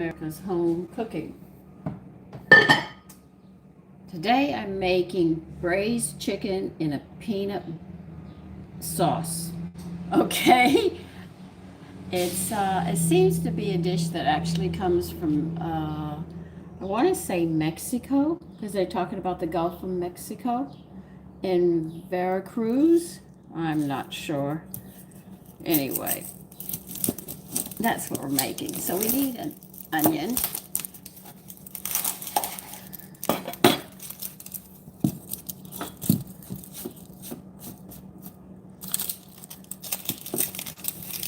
America's home cooking. Today I'm making braised chicken in a peanut sauce. Okay, it seems to be a dish that actually comes from I want to say Mexico because they're talking about the Gulf of Mexico in Veracruz. I'm not sure. Anyway, that's what we're making. So we need an onion.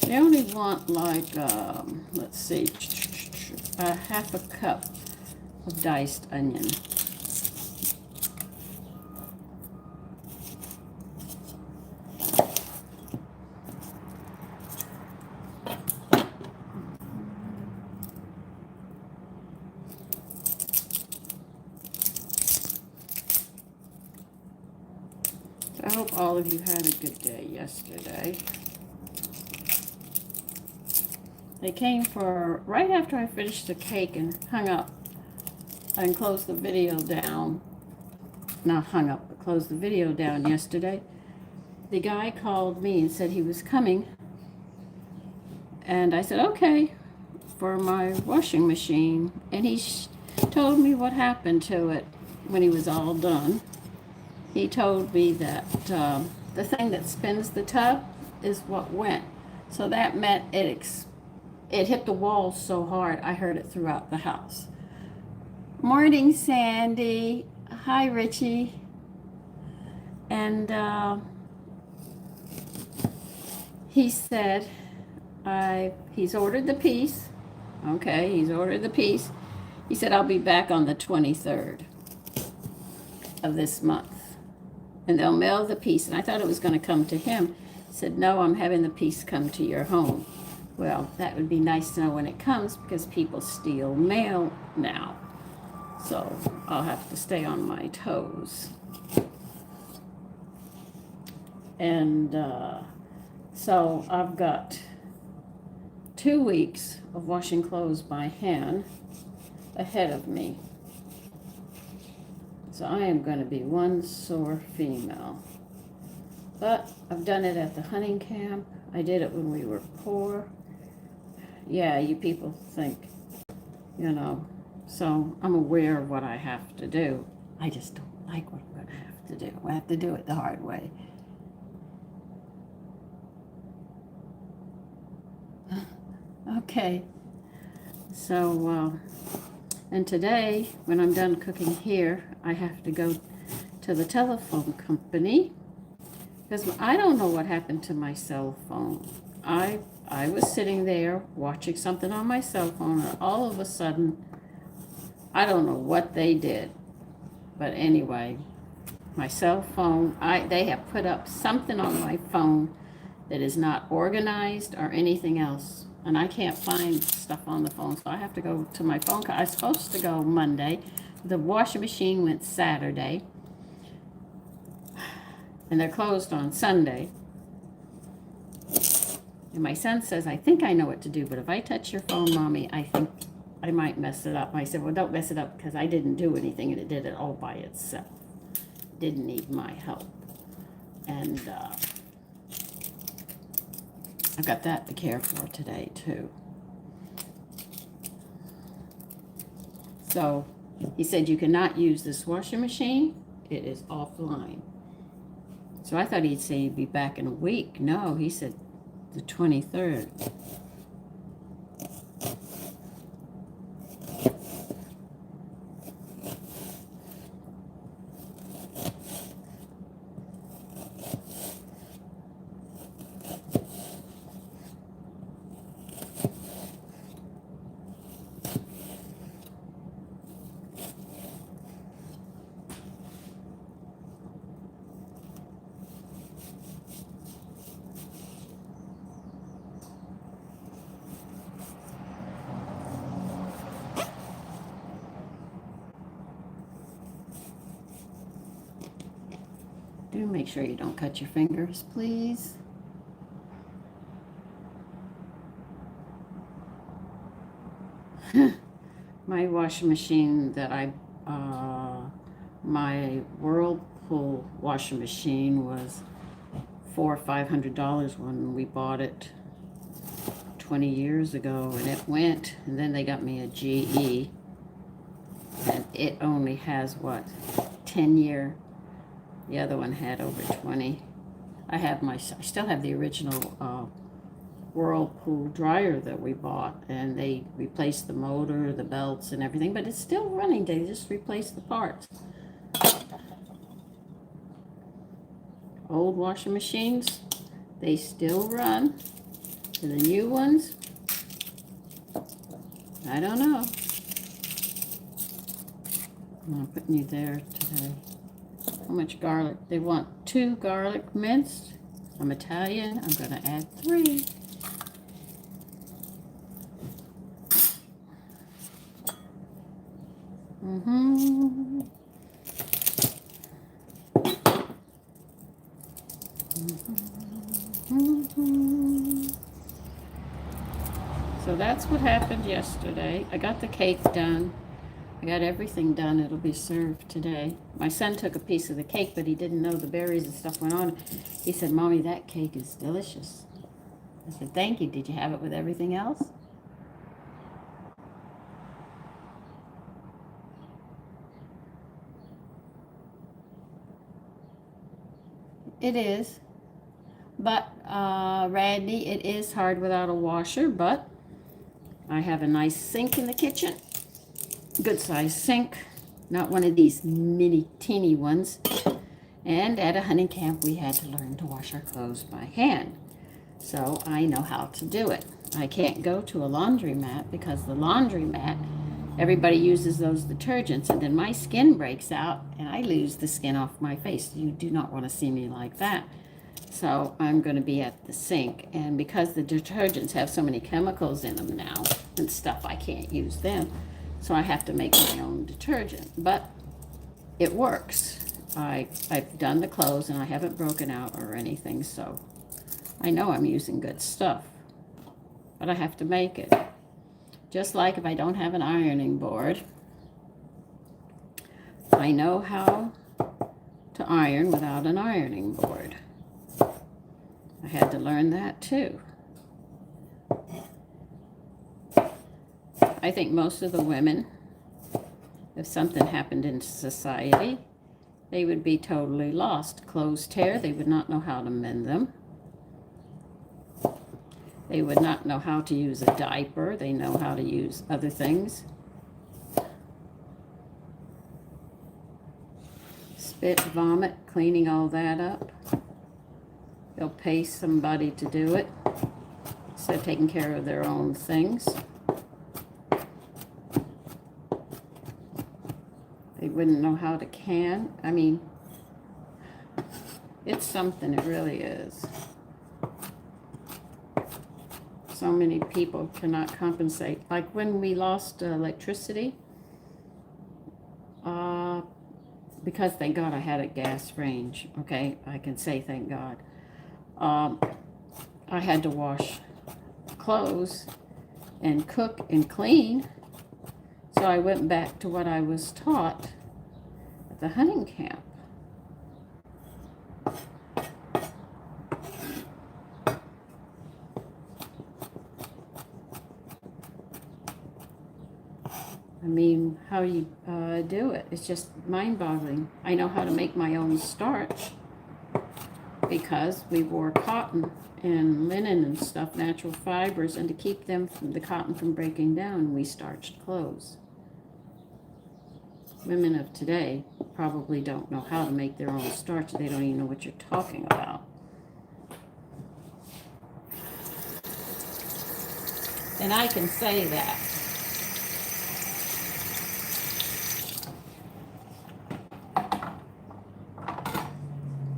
I only want like, let's see, a half a cup of diced onion. So I hope all of you had a good day yesterday. They came for right after I finished the cake and hung up and closed the video down. Not hung up, but closed the video down yesterday. The guy called me and said he was coming. And I said, okay, for my washing machine. And he told me what happened to it when he was all done. He told me that the thing that spins the tub is what went. So that meant it hit the wall so hard I heard it throughout the house. Morning, Sandy. Hi, Richie. And he said he's ordered the piece. Okay, he's ordered the piece. He said, I'll be back on the 23rd of this month. And they'll mail the piece. And I thought it was going to come to him. He said, no, I'm having the piece come to your home. Well, that would be nice to know when it comes because people steal mail now. So I'll have to stay on my toes. And so I've got 2 weeks of washing clothes by hand ahead of me. So I am going to be one sore female. But I've done it at the hunting camp. I did it when we were poor. Yeah, you people think, so I'm aware of what I have to do. I just don't like what I'm going to have to do. I have to do it the hard way. Okay, so, and today, when I'm done cooking here, I have to go to the telephone company because I don't know what happened to my cell phone. I was sitting there watching something on my cell phone, and all of a sudden, I don't know what they did. But anyway, my cell phone, they have put up something on my phone that is not organized or anything else. And I can't find stuff on the phone, so I have to go to my phone. I was supposed to go Monday. The washing machine went Saturday. And they're closed on Sunday. And my son says, I think I know what to do, but if I touch your phone, Mommy, I think I might mess it up. I said, well, don't mess it up because I didn't do anything and it did it all by itself. Didn't need my help. And I've got that to care for today, too. So he said, you cannot use this washing machine. It is offline. So I thought he'd say he'd be back in a week. No, he said the 23rd. Do make sure you don't cut your fingers, please. My washing machine that my Whirlpool washing machine was $400 or $500 when we bought it 20 years ago, and it went, and then they got me a GE, and it only has, what, 10-year. The other one had over 20. I still have the original Whirlpool dryer that we bought, and they replaced the motor, the belts, and everything, but it's still running. They just replaced the parts. Old washing machines, they still run. And the new ones, I don't know. I'm putting you there today. How much garlic? They want 2 garlic minced. I'm Italian. I'm going to add 3. So that's what happened yesterday. I got the cake done. I got everything done. It'll be served today. My son took a piece of the cake, but he didn't know the berries and stuff went on. He said, "Mommy, that cake is delicious." I said, "Thank you. Did you have it with everything else?" It is. But, Randy, it is hard without a washer, but I have a nice sink in the kitchen. Good size sink. Not one of these mini teeny ones. And at a hunting camp, we had to learn to wash our clothes by hand. So I know how to do it. I can't go to a laundromat because the laundromat, everybody uses those detergents, and then my skin breaks out and I lose the skin off my face. You do not want to see me like that. So I'm going to be at the sink, and because the detergents have so many chemicals in them now and stuff, I can't use them. So I have to make my own detergent, but it works. I've done the clothes and I haven't broken out or anything, so I know I'm using good stuff, but I have to make it. Just like if I don't have an ironing board, I know how to iron without an ironing board. I had to learn that too. I think most of the women, if something happened in society, they would be totally lost. Clothes tear, they would not know how to mend them. They would not know how to use a diaper. They know how to use other things. Spit, vomit, cleaning all that up. They'll pay somebody to do it instead of taking care of their own things. They wouldn't know how to can. I mean, it's something, it really is. So many people cannot compensate. Like when we lost electricity, because thank God I had a gas range, okay? I can say thank God. I had to wash clothes and cook and clean. So I went back to what I was taught at the hunting camp. I mean, how you do it, it's just mind-boggling. I know how to make my own starch because we wore cotton and linen and stuff, natural fibers, and to keep them from the cotton from breaking down, we starched clothes. Women of today probably don't know how to make their own starch. They don't even know what you're talking about. And I can say that.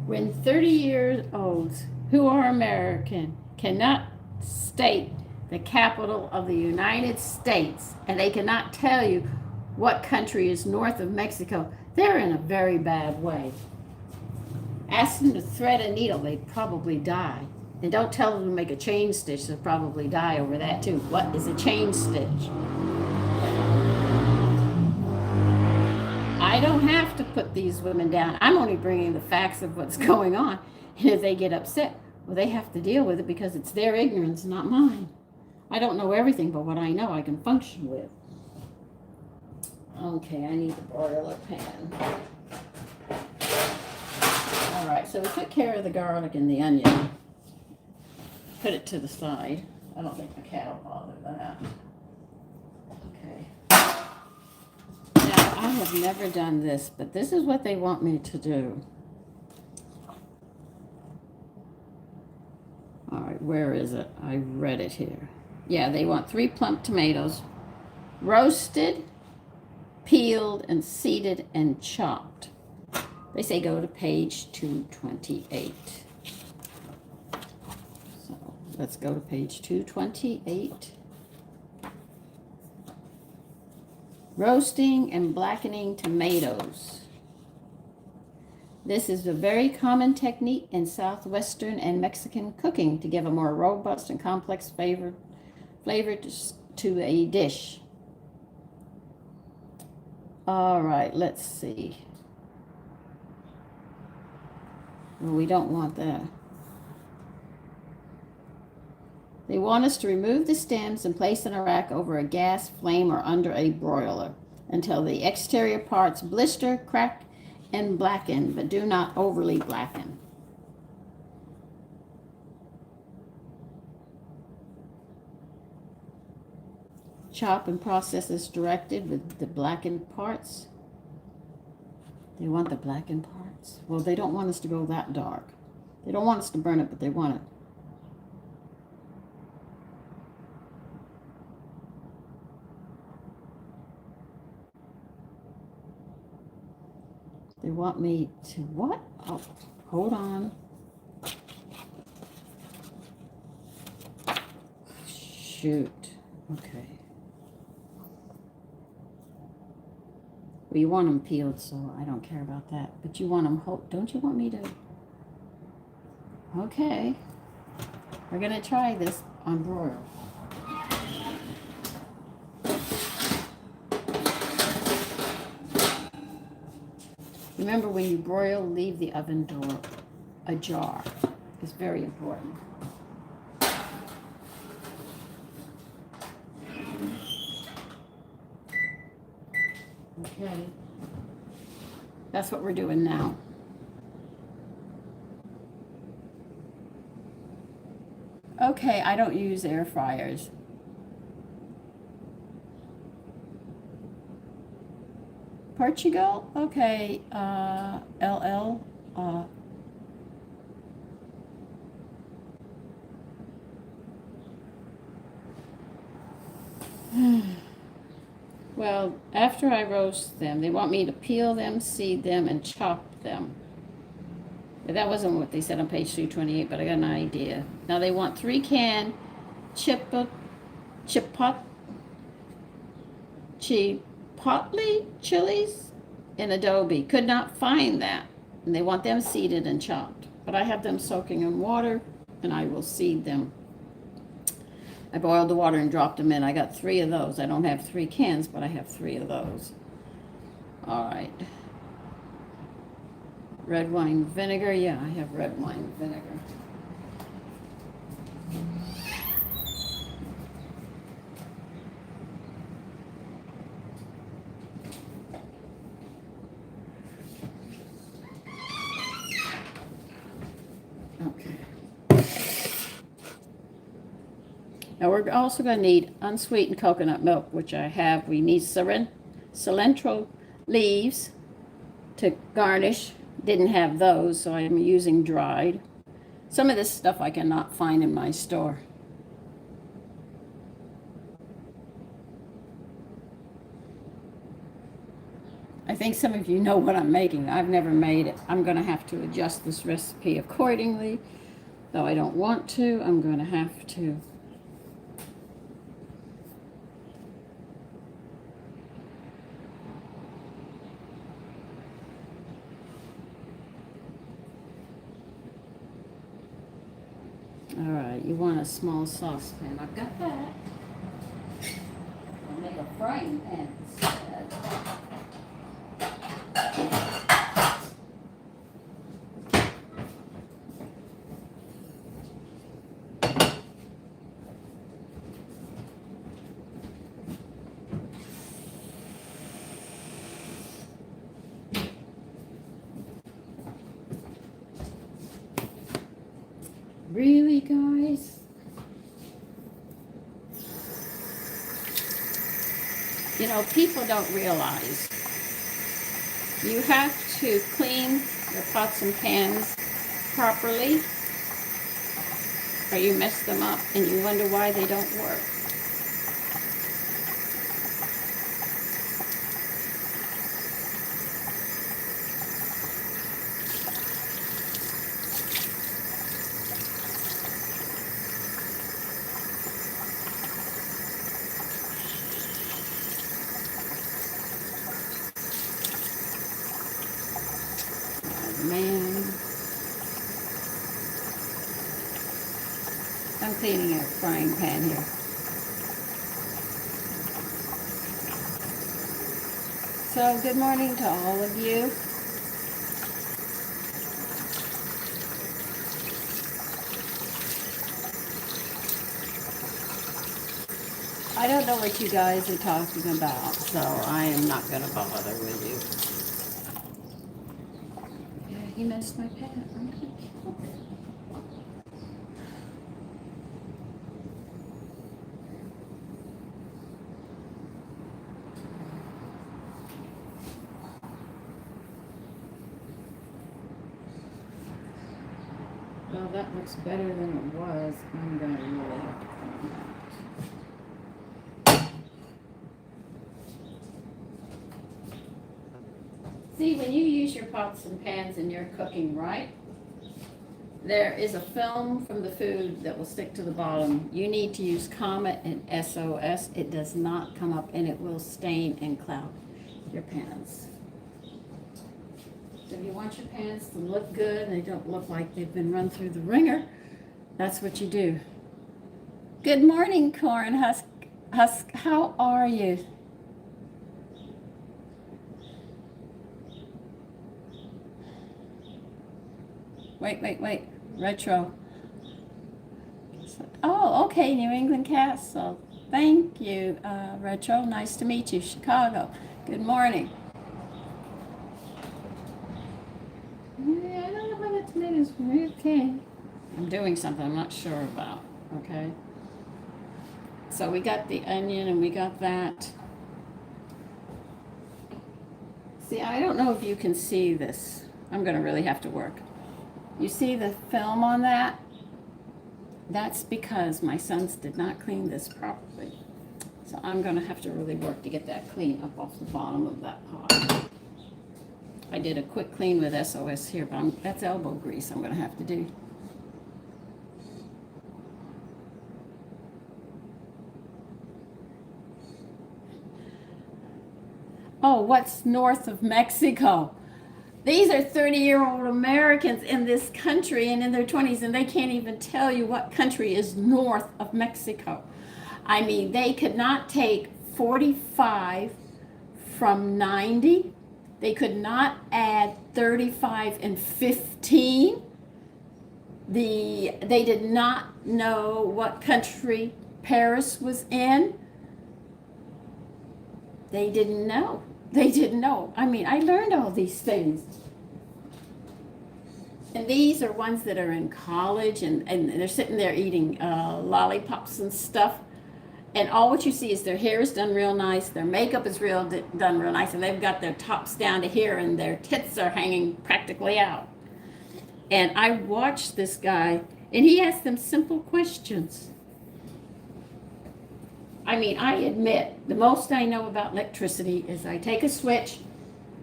When 30-year-olds who are American cannot state the capital of the United States, and they cannot tell you what country is north of Mexico, they're in a very bad way. Ask them to thread a needle, they'd probably die. And don't tell them to make a chain stitch, they'll probably die over that too. What is a chain stitch? don't have to put these women down. I'm only bringing the facts of what's going on. And if they get upset, well, they have to deal with it because it's their ignorance, not mine. I don't know everything, but what I know I can function with. Okay, I need the broiler pan. All right, so we took care of the garlic and the onion. Put it to the side. I don't think the cat will bother that. Okay. Now, I have never done this, but this is what they want me to do. All right, where is it? I read it here. Yeah, they want 3 plump tomatoes, roasted, peeled, and seeded and chopped. They say go to page 228. So let's go to page 228. Roasting and blackening tomatoes. This is a very common technique in Southwestern and Mexican cooking to give a more robust and complex flavor to a dish. All right, let's see. Well, we don't want that. They want us to remove the stems and place in a rack over a gas flame or under a broiler until the exterior parts blister, crack, and blacken, but do not overly blacken. Chop and process as directed with the blackened parts. They want the blackened parts. Well, they don't want us to go that dark. They don't want us to burn it, but they want it. They want me to what? Oh, hold on. Shoot. Okay. Well, you want them peeled, so I don't care about that. But you want them whole. Don't you want me to? Okay. We're going to try this on broil. Remember, when you broil, leave the oven door ajar. It's very important. Okay. That's what we're doing now. Okay, I don't use air fryers. Portugal? Okay, LL. Well, after I roast them, they want me to peel them, seed them, and chop them. But that wasn't what they said on page 228, but I got an idea. Now they want 3 can chipotle chilies in adobe. Could not find that. And they want them seeded and chopped. But I have them soaking in water, and I will seed them. I boiled the water and dropped them in. I got 3 of those. I don't have 3 cans, but I have 3 of those. All right. Red wine vinegar. Yeah, I have red wine vinegar. Okay. Now we're also going to need unsweetened coconut milk, which I have. We need cilantro leaves to garnish. Didn't have those, so I'm using dried. Some of this stuff I cannot find in my store. I think some of you know what I'm making. I've never made it. I'm going to have to adjust this recipe accordingly. Though I don't want to, I'm going to have to. All right, you want a small saucepan. I've got that. I'll make a frying pan instead. You know, people don't realize you have to clean your pots and pans properly, or you mess them up and you wonder why they don't work. Oh, man, I'm cleaning a frying pan here. So good morning to all of you. I don't know what you guys are talking about, so I am not going to bother with you. Yeah, he messed my pan. Well, that looks better than it was. I'm going to really have to clean that. See, when you use your pots and pans and you're cooking, right? There is a film from the food that will stick to the bottom. You need to use comma and SOS. It does not come up and it will stain and cloud your pans. So if you want your pans to look good and they don't look like they've been run through the wringer, that's what you do. Good morning, Corn Husk. How are you? Wait. Retro. Oh, okay, New England Castle. Thank you, Retro. Nice to meet you. Chicago. Good morning. Yeah, I don't know how the tomatoes were. Okay. I'm doing something I'm not sure about. Okay. So we got the onion and we got that. See, I don't know if you can see this. I'm going to really have to work. You see the film on that? That's because my sons did not clean this properly. So I'm going to have to really work to get that clean up off the bottom of that pot. I did a quick clean with SOS here, but that's elbow grease I'm going to have to do. Oh, what's north of Mexico? These are 30-year-old Americans in this country and in their 20s, and they can't even tell you what country is north of Mexico. I mean, they could not take 45 from 90. They could not add 35 and 15. They did not know what country Paris was in. They didn't know. They didn't know. I mean, I learned all these things. And these are ones that are in college and they're sitting there eating lollipops and stuff. And all what you see is their hair is done real nice, their makeup is done real nice, and they've got their tops down to here and their tits are hanging practically out. And I watched this guy, and he asked them simple questions. I mean, I admit, the most I know about electricity is I take a switch,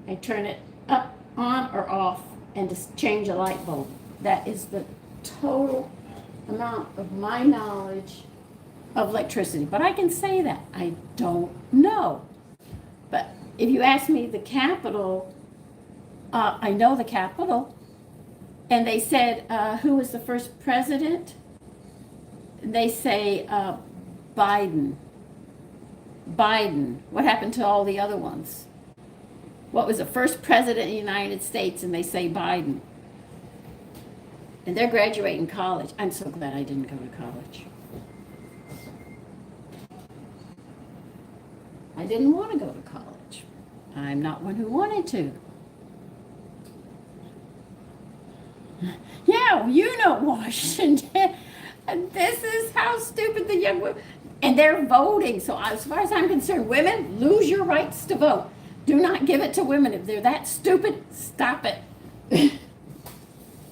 I turn it up, on or off, and just change a light bulb. That is the total amount of my knowledge of electricity. But I can say that. I don't know. But if you ask me the capital, I know the capital. And they said, who was the first president? They say Biden. Biden. What happened to all the other ones? What was the first president of the United States? And they say Biden. And they're graduating college. I'm so glad I didn't go to college. I didn't want to go to college. I'm not one who wanted to. Yeah, you know Washington. And this is how stupid the young women. And they're voting. So as far as I'm concerned, women, lose your rights to vote. Do not give it to women. If they're that stupid, stop it.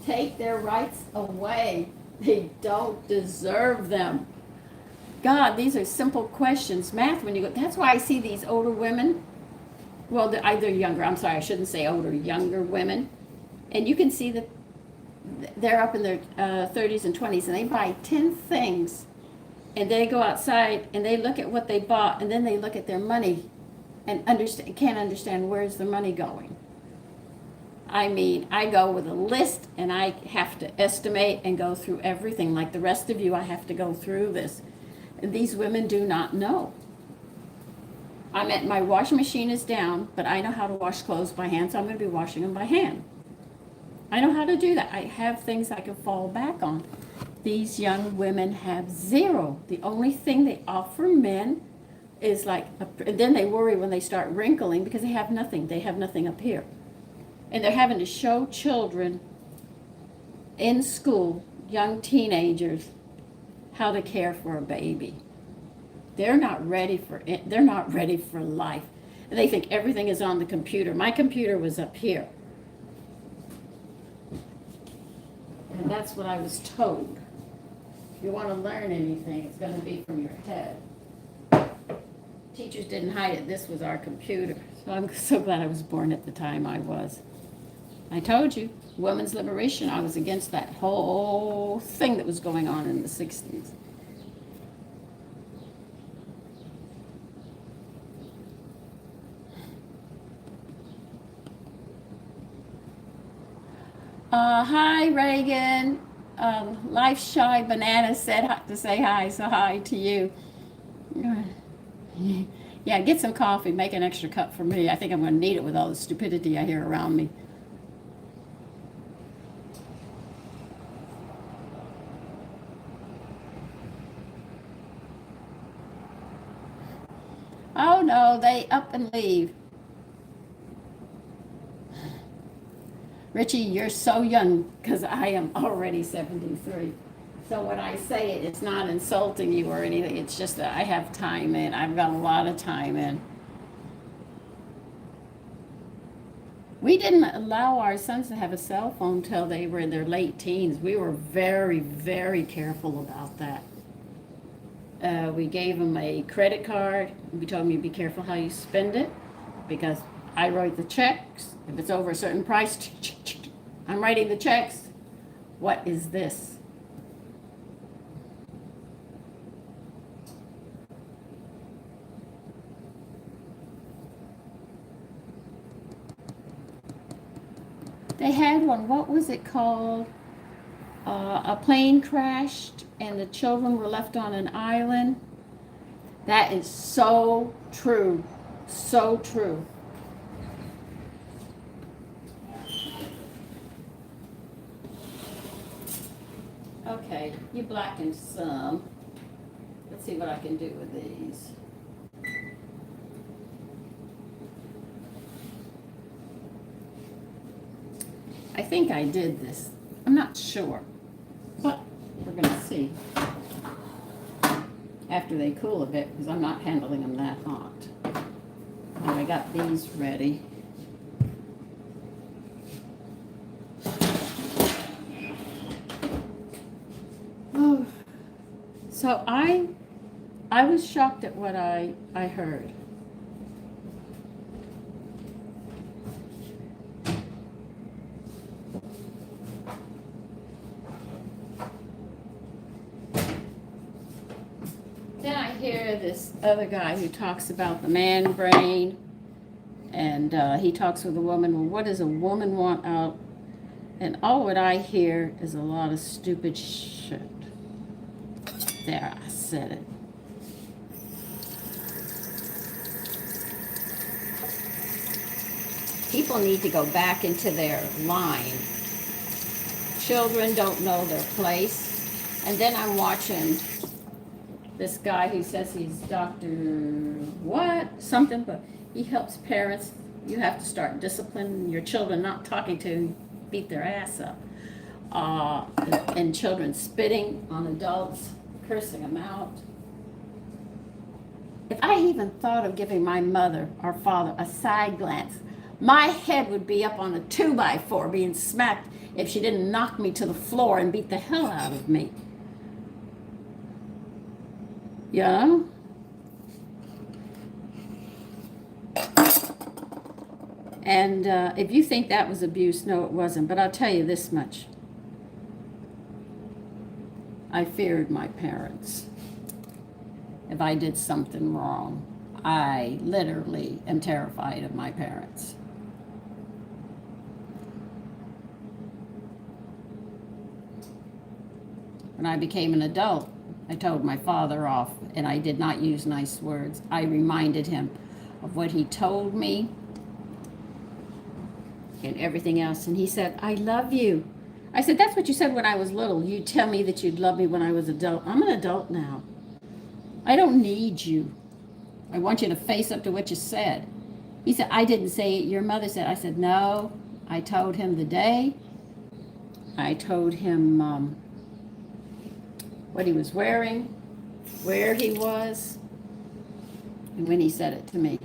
Take their rights away. They don't deserve them. God, these are simple questions. Math, when you go, that's why I see these older women. Well, they're either younger. I'm sorry, I shouldn't say older, younger women. And you can see that they're up in their 30s and 20s, and they buy 10 things. And they go outside and they look at what they bought, and then they look at their money and can't understand where's the money going. I mean, I go with a list and I have to estimate and go through everything. Like the rest of you, I have to go through this. And these women do not know. My washing machine is down, but I know how to wash clothes by hand, so I'm going to be washing them by hand. I know how to do that. I have things I can fall back on. These young women have zero. The only thing they offer men is and then they worry when they start wrinkling because they have nothing. They have nothing up here. And they're having to show children in school, young teenagers, how to care for a baby. They're not ready for it. They're not ready for life. And they think everything is on the computer. My computer was up here. And that's what I was told. If you want to learn anything, it's going to be from your head. Teachers didn't hide it. This was our computer. So I'm so glad I was born at the time I was. I told you, women's liberation, I was against that whole thing that was going on in the 60s. Hi, Reagan. Life Shy Banana said to say hi, so hi to you. Yeah, get some coffee. Make an extra cup for me. I think I'm going to need it with all the stupidity I hear around me. Oh, no, they up and leave. Richie, you're so young because I am already 73. So when I say it, it's not insulting you or anything. It's just that I have time in. I've got a lot of time in. We didn't allow our sons to have a cell phone till they were in their late teens. We were very, very careful about that. We gave them a credit card. We told them you be careful how you spend it because I write the checks. If it's over a certain price, I'm writing the checks. What is this? They had one, what was it called? A plane crashed and the children were left on an island. That is so true. So true. Okay, you blackened some. Let's see what I can do with these. I think I did this. I'm not sure, but we're going to see after they cool a bit because I'm not handling them that hot. And I got these ready. Oh, so I was shocked at what I heard. Then I hear this other guy who talks about the man brain, and he talks with a woman. Well, what does a woman want out? And all what I hear is a lot of stupid shit. There, I said it. People need to go back into their line. Children don't know their place. And then I'm watching this guy who says he's Dr. what? Something, but he helps parents. You have to start disciplining your children, not talking to, beat their ass up. And children spitting on adults, cursing them out. If I even thought of giving my mother or father a side glance, my head would be up on a 2x4 being smacked if she didn't knock me to the floor and beat the hell out of me. You know? And if you think that was abuse, no, it wasn't. But I'll tell you this much. I feared my parents. If I did something wrong, I literally am terrified of my parents. When I became an adult, I told my father off, and I did not use nice words. I reminded him of what he told me and everything else. And he said, I love you. I said, that's what you said when I was little. You'd tell me that you'd love me when I was adult. I'm an adult now. I don't need you. I want you to face up to what you said. He said, I didn't say it. Your mother said. I said, no. I told him the day. I told him what he was wearing, where he was, and when he said it to me.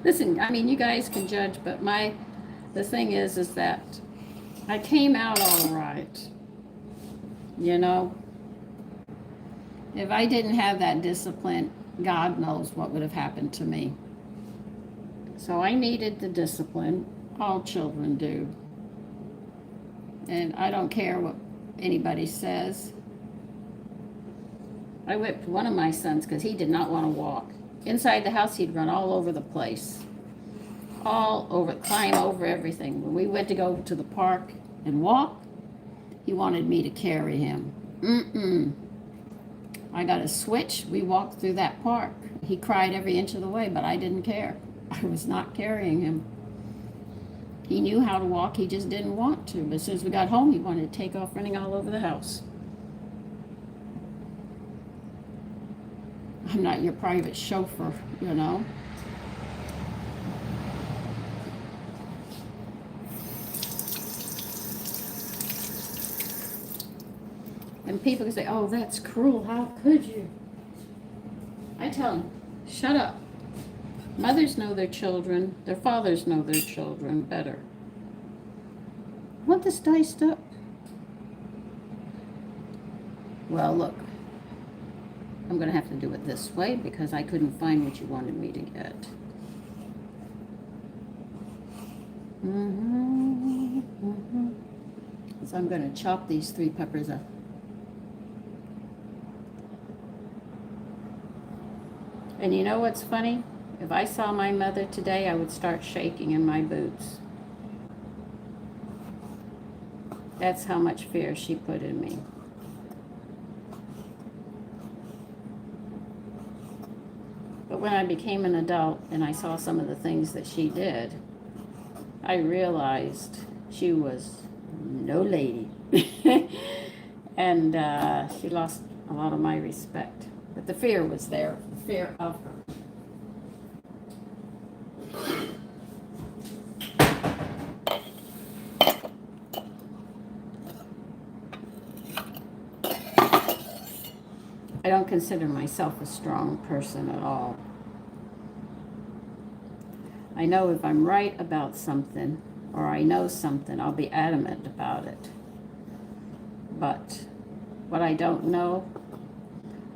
Listen, I mean, you guys can judge, but the thing is that I came out all right. You know, if I didn't have that discipline, God knows what would have happened to me. So I needed the discipline. All children do. And I don't care what anybody says. I whipped one of my sons because he did not want to walk. Inside the house, he'd run all over the place. All over, climb over everything. When we went to go to the park and walk, he wanted me to carry him. I got a switch. We walked through that park. He cried every inch of the way, but I didn't care. I was not carrying him. He knew how to walk. He just didn't want to. But as soon as we got home, he wanted to take off running all over the house. I'm not your private chauffeur, you know. And people can say, oh, that's cruel. How could you? I tell them, shut up. Mothers know their children. Their fathers know their children better. I want this diced up. Well, look. I'm going to have to do it this way because I couldn't find what you wanted me to get. So I'm going to chop these 3 peppers up. And you know what's funny? If I saw my mother today, I would start shaking in my boots. That's how much fear she put in me. But when I became an adult and I saw some of the things that she did, I realized she was no lady. And she lost a lot of my respect. But the fear was there, the fear of her. I don't consider myself a strong person at all. I know if I'm right about something or I know something, I'll be adamant about it. But what I don't know,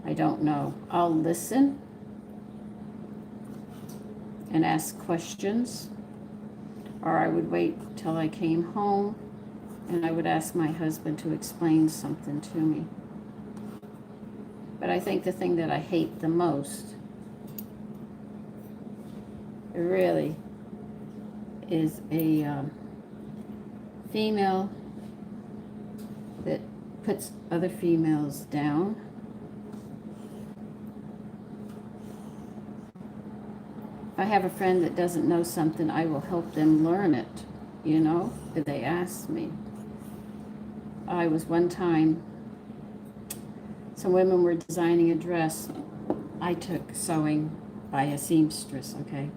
I don't know. I'll listen and ask questions, or I would wait till I came home and I would ask my husband to explain something to me. But I think the thing that I hate the most, really, is a female that puts other females down. If I have a friend that doesn't know something, I will help them learn it, you know, if they ask me. I was one time, some women were designing a dress. I took sewing by a seamstress, okay?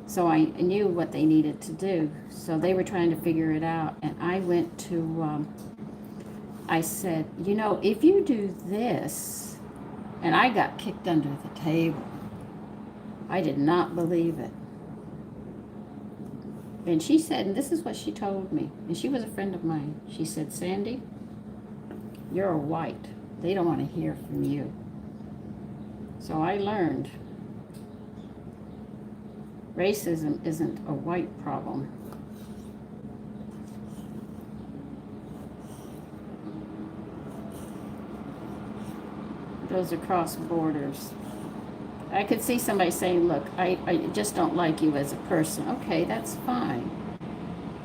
So I knew what they needed to do. So they were trying to figure it out. And I went to, I said, you know, if you do this, and I got kicked under the table. I did not believe it. And she said, and this is what she told me, and she was a friend of mine. She said, Sandy, you're a white. They don't want to hear from you. So I learned racism isn't a white problem. It goes across borders. I could see somebody saying, look, I just don't like you as a person. Okay, that's fine.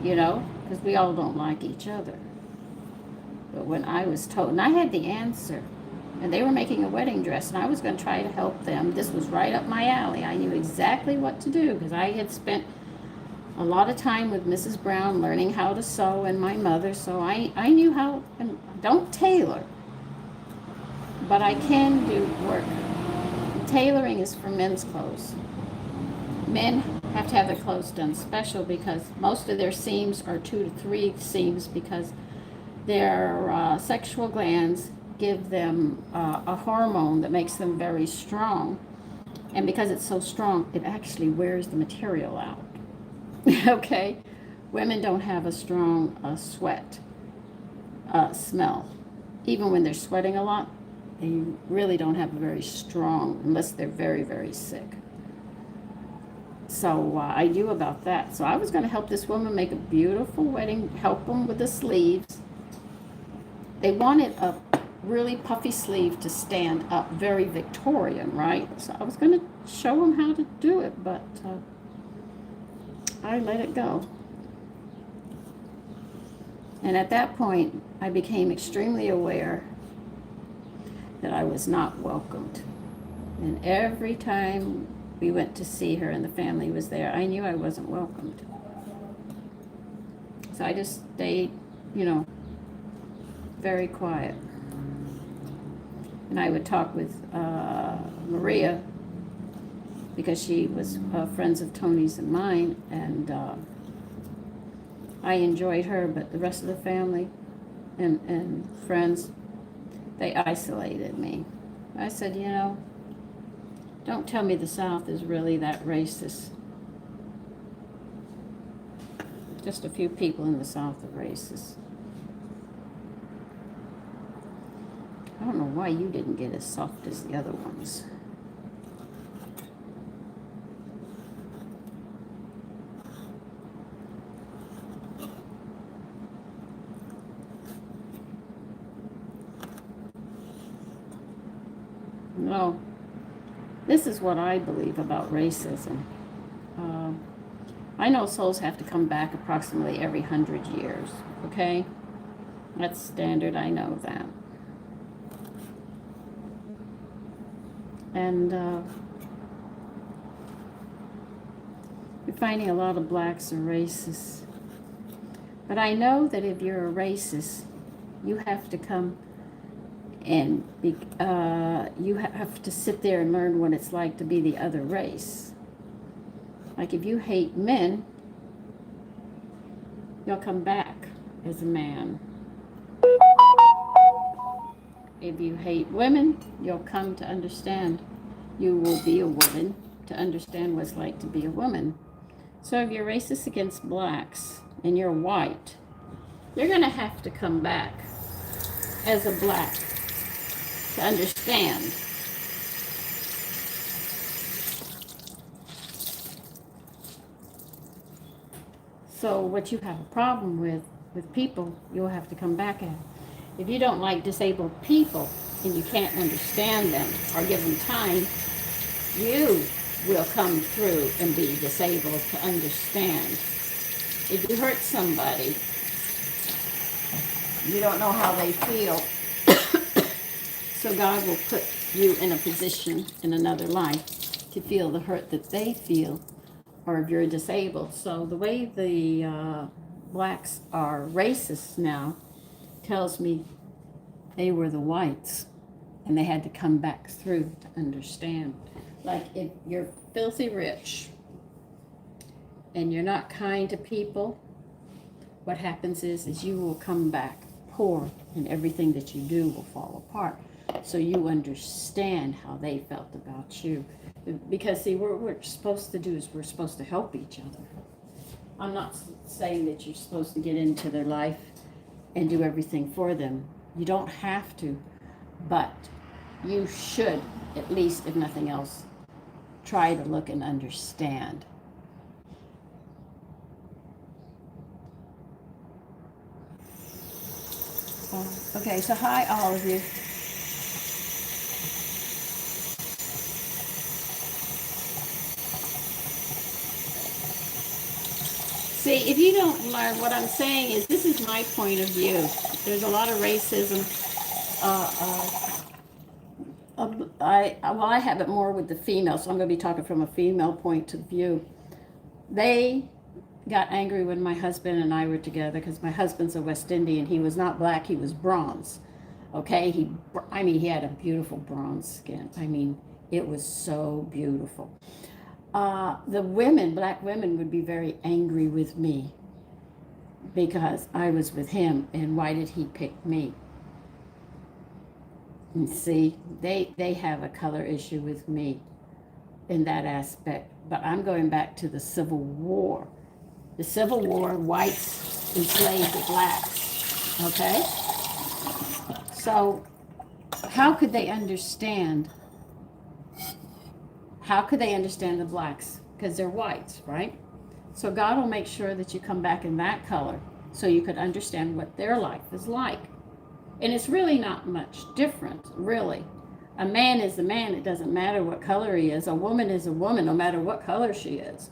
You know, because we all don't like each other. But when I was told, and I had the answer, and they were making a wedding dress, and I was going to try to help them. This was right up my alley. I knew exactly what to do because I had spent a lot of time with Mrs. Brown learning how to sew and my mother, so I knew how, and don't tailor, but I can do work. Tailoring is for men's clothes. Men have to have their clothes done special because most of their seams are 2 to 3 seams because their sexual glands give them a hormone that makes them very strong. And because it's so strong, it actually wears the material out. Okay? Women don't have a strong sweat smell. Even when they're sweating a lot, they really don't have a very strong, unless they're very, very sick. So I knew about that. So I was going to help this woman make a beautiful wedding, help them with the sleeves. They wanted a really puffy sleeve to stand up, very Victorian, right? So I was going to show them how to do it, but I let it go. And at that point, I became extremely aware that I was not welcomed. And every time we went to see her and the family was there, I knew I wasn't welcomed. So I just stayed, you know, very quiet. And I would talk with Maria because she was friends of Tony's and mine, and I enjoyed her, but the rest of the family and friends, they isolated me. I said, you know, don't tell me the South is really that racist. Just a few people in the South are racist. I don't know why you didn't get as soft as the other ones. No, this is what I believe about racism. I know souls have to come back approximately every 100 years, okay? That's standard, I know that. And you're finding a lot of blacks are racist. But I know that if you're a racist, you have to come and you have to sit there and learn what it's like to be the other race. Like if you hate men, you'll come back as a man. If you hate women, you'll come to understand. You will be a woman to understand what it's like to be a woman. So if you're racist against blacks and you're white, you're going to have to come back as a black to understand. So what you have a problem with people, you'll have to come back at. If you don't like disabled people and you can't understand them or give them time, you will come through and be disabled to understand. If you hurt somebody, you don't know how they feel. So God will put you in a position in another life to feel the hurt that they feel, or if you're disabled. So the way the blacks are racist now tells me they were the whites and they had to come back through to understand. Like if you're filthy rich and you're not kind to people, what happens is you will come back poor, and everything that you do will fall apart. So you understand how they felt about you. Because see, what we're supposed to do is we're supposed to help each other. I'm not saying that you're supposed to get into their life and do everything for them. You don't have to, but you should, at least if nothing else, try to look and understand. Okay, so hi all of you. See, if you don't learn, what I'm saying is this is my point of view. There's a lot of racism. I have it more with the female, so I'm going to be talking from a female point of view. They got angry when my husband and I were together because my husband's a West Indian. He was not black, he was bronze. Okay, he had a beautiful bronze skin. I mean, it was so beautiful. The women, black women, would be very angry with me because I was with him, and why did he pick me? And see, they have a color issue with me in that aspect. But I'm going back to the Civil War. The Civil War, whites enslaved the blacks. Okay? So, how could they understand? How could they understand the blacks? Because they're whites, right? So God will make sure that you come back in that color so you could understand what their life is like. And it's really not much different, really. A man is a man. It doesn't matter what color he is. A woman is a woman, no matter what color she is,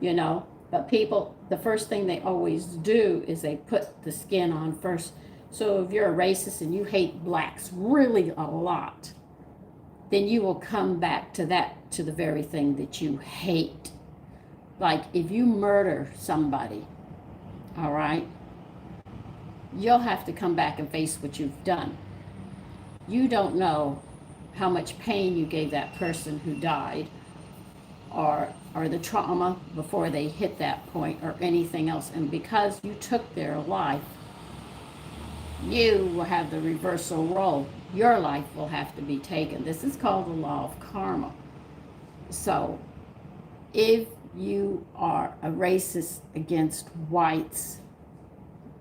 you know. But people, the first thing they always do is they put the skin on first. So if you're a racist and you hate blacks really a lot, then you will come back to that, to the very thing that you hate. Like if you murder somebody, all right, you'll have to come back and face what you've done. You don't know how much pain you gave that person who died, or the trauma before they hit that point, or anything else. And because you took their life, you will have the reversal role. Your life will have to be taken. This is called the law of karma. So if you are a racist against whites,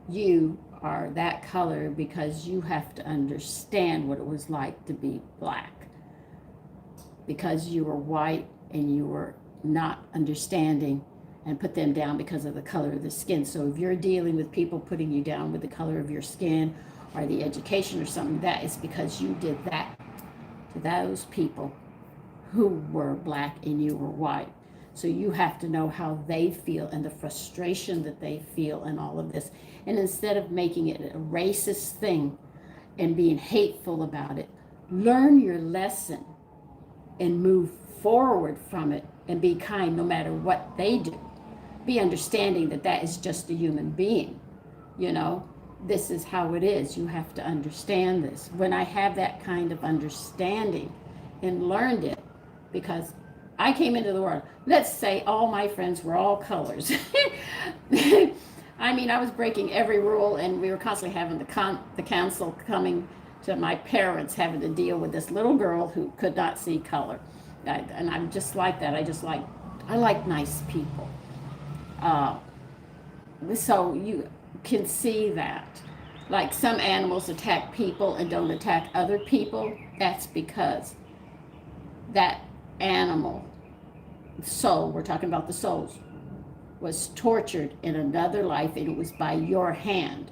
you are that color because you have to understand what it was like to be black. Because you were white and you were not understanding and put them down because of the color of the skin. So if you're dealing with people putting you down with the color of your skin or the education or something, that is because you did that to those people who were black and you were white. So you have to know how they feel and the frustration that they feel and all of this. And instead of making it a racist thing and being hateful about it, learn your lesson and move forward from it and be kind no matter what they do. Be understanding that that is just a human being. You know, this is how it is. You have to understand this. When I have that kind of understanding and learned it, because I came into the world, let's say all my friends were all colors. I mean, I was breaking every rule, and we were constantly having the council coming to my parents, having to deal with this little girl who could not see color. And I'm just like that. I like nice people. So you can see that. Like some animals attack people and don't attack other people. That's because that animal soul, we're talking about the souls, was tortured in another life, and it was by your hand.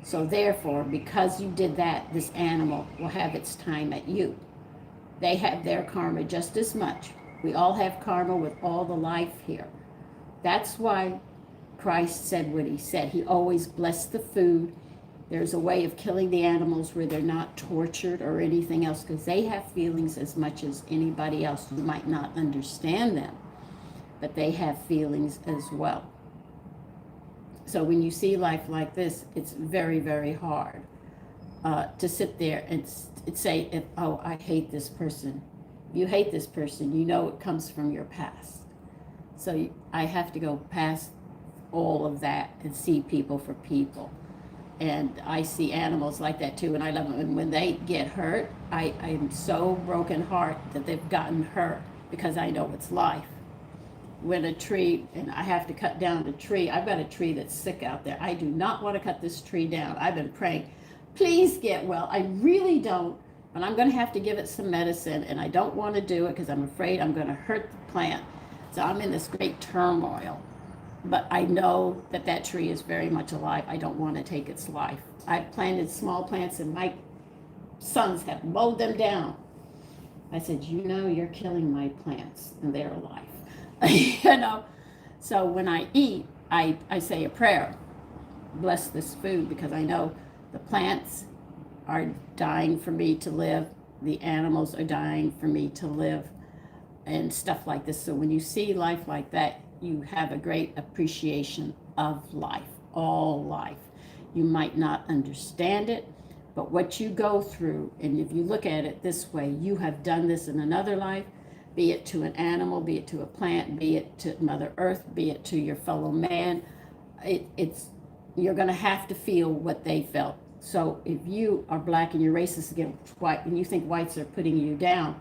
So therefore, because you did that, this animal will have its time at you. They have their karma just as much. We all have karma with all the life here. That's why Christ said what he said. He always blessed the food. There's a way of killing the animals where they're not tortured or anything else, because they have feelings as much as anybody else. You might not understand them, but they have feelings as well. So when you see life like this, it's very, very hard to sit there and say, I hate this person. If you hate this person, you know it comes from your past. So I have to go past all of that and see people for people. And I see animals like that too, and I love them. And when they get hurt, I'm so broken heart that they've gotten hurt, because I know it's life. When a tree, and I have to cut down the tree, I've got a tree that's sick out there. I do not want to cut this tree down. I've been praying, please get well. I really don't, but I'm going to have to give it some medicine, and I don't want to do it because I'm afraid I'm going to hurt the plant. So I'm in this great turmoil. But I know that that tree is very much alive. I don't want to take its life. I've planted small plants, and my sons have mowed them down. I said, you know, you're killing my plants, and they're alive. You know, so when I eat, I say a prayer, bless this food, because I know the plants are dying for me to live, the animals are dying for me to live, and stuff like this. So when you see life like that, you have a great appreciation of life, all life. You might not understand it, but what you go through, and if you look at it this way, you have done this in another life, be it to an animal, be it to a plant, be it to Mother Earth, be it to your fellow man. You're going to have to feel what they felt. So if you are black and you're racist against white, and you think whites are putting you down,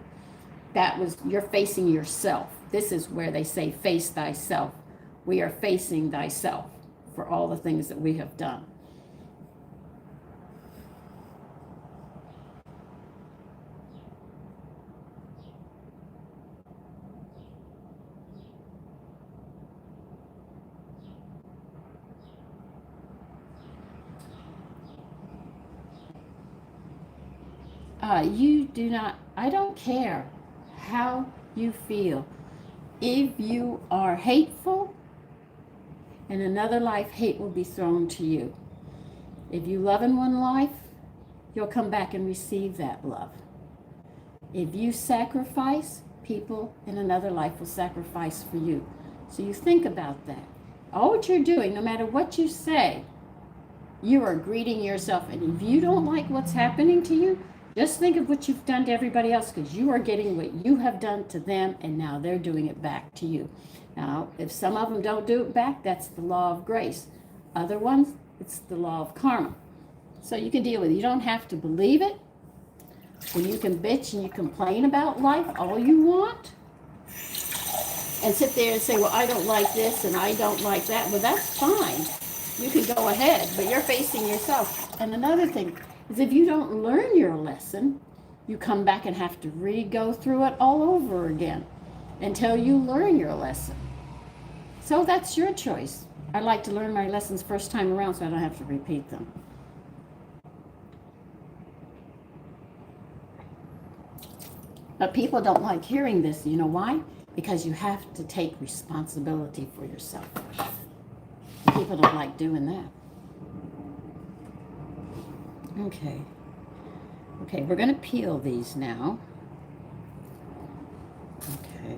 you're facing yourself. This is where they say face thyself. We are facing thyself for all the things that we have done. You do not, I don't care how you feel. If you are hateful, in another life, hate will be thrown to you. If you love in one life, you'll come back and receive that love. If you sacrifice, people in another life will sacrifice for you. So you think about that. All what you're doing, no matter what you say, you are greeting yourself. And if you don't like what's happening to you, just think of what you've done to everybody else, because you are getting what you have done to them, and now they're doing it back to you. Now, if some of them don't do it back, that's the law of grace. Other ones, it's the law of karma. So you can deal with it. You don't have to believe it. And you can bitch and you complain about life all you want, and sit there and say, well, I don't like this and I don't like that. Well, that's fine. You can go ahead, but you're facing yourself. And another thing is, if you don't learn your lesson, you come back and have to go through it all over again until you learn your lesson. So that's your choice. I like to learn my lessons first time around so I don't have to repeat them. But people don't like hearing this. You know why? Because you have to take responsibility for yourself. People don't like doing that. Okay. Okay, we're going to peel these now. Okay.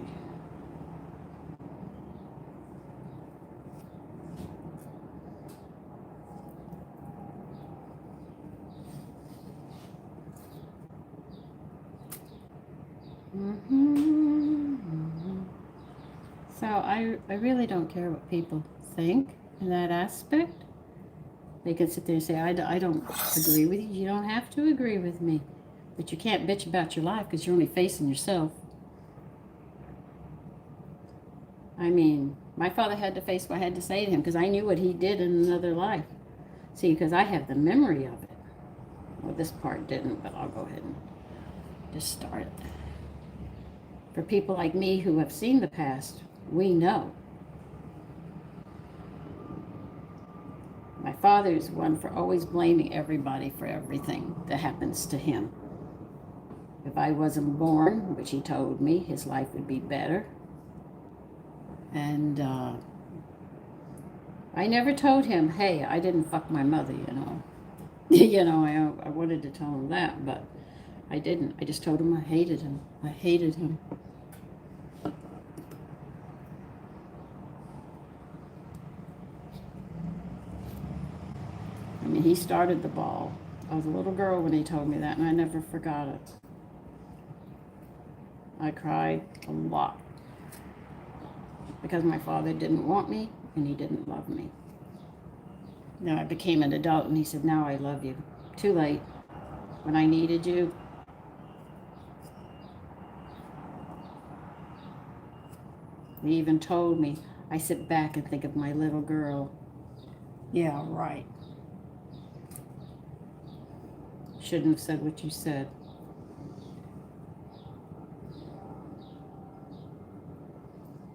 So I really don't care what people think in that aspect. They can sit there and say, I don't agree with you. You don't have to agree with me. But you can't bitch about your life, because you're only facing yourself. I mean, my father had to face what I had to say to him, because I knew what he did in another life. See, because I have the memory of it. Well, this part didn't, but I'll go ahead and just start it. For people like me who have seen the past, we know. My father is one for always blaming everybody for everything that happens to him. If I wasn't born, which he told me, his life would be better. And I never told him, hey, I didn't fuck my mother, you know. You know, I wanted to tell him that, but I didn't. I just told him I hated him. I hated him. I mean, he started the ball. I was a little girl when he told me that, and I never forgot it. I cried a lot. because my father didn't want me and he didn't love me. Then I became an adult and he said, now I love you. Too late. When I needed you, he even told me, I sit back and think of my little girl. Yeah, right. Shouldn't have said what you said.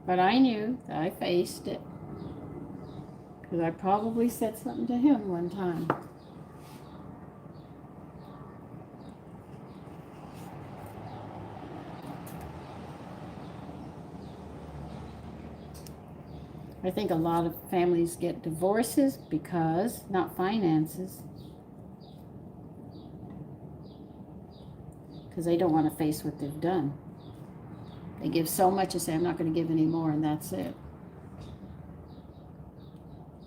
But I knew that I faced it. Because I probably said something to him one time. I think a lot of families get divorces because, not finances, because they don't want to face what they've done. They give so much and say, I'm not going to give any more, and that's it.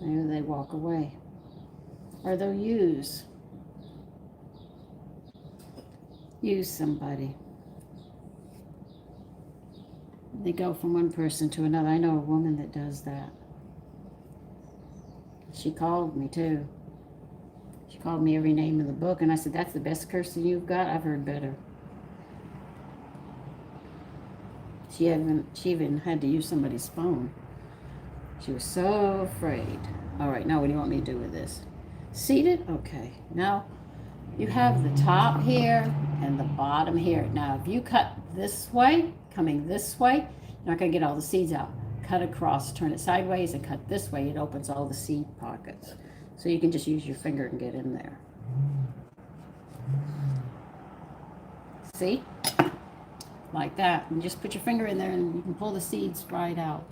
Maybe they walk away. Or they'll use somebody. They go from one person to another. I know a woman that does that. She called me too. She called me every name in the book, and I said, that's the best cursing you've got? I've heard better. She even had to use somebody's phone. She was so afraid. All right, now what do you want me to do with this? Seated? Okay. Now you have the top here and the bottom here. Now if you cut this way, coming this way, you're not going to get all the seeds out. Cut across, turn it sideways, and cut this way. It opens all the seed pockets. So you can just use your finger and get in there. See? Like that. And just put your finger in there and you can pull the seeds right out.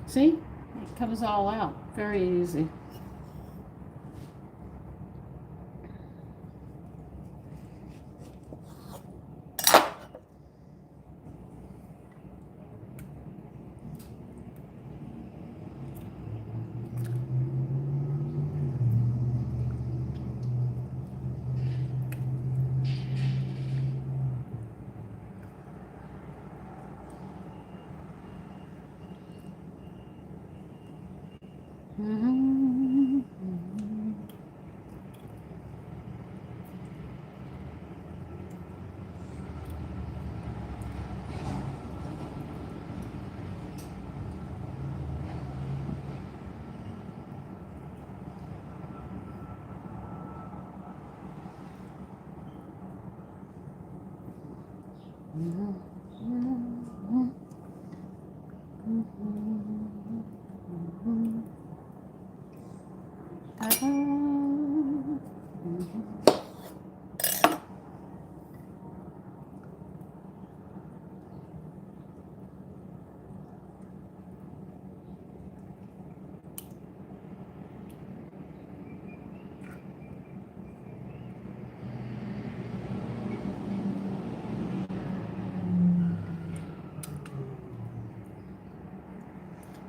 See? It comes all out. Very easy.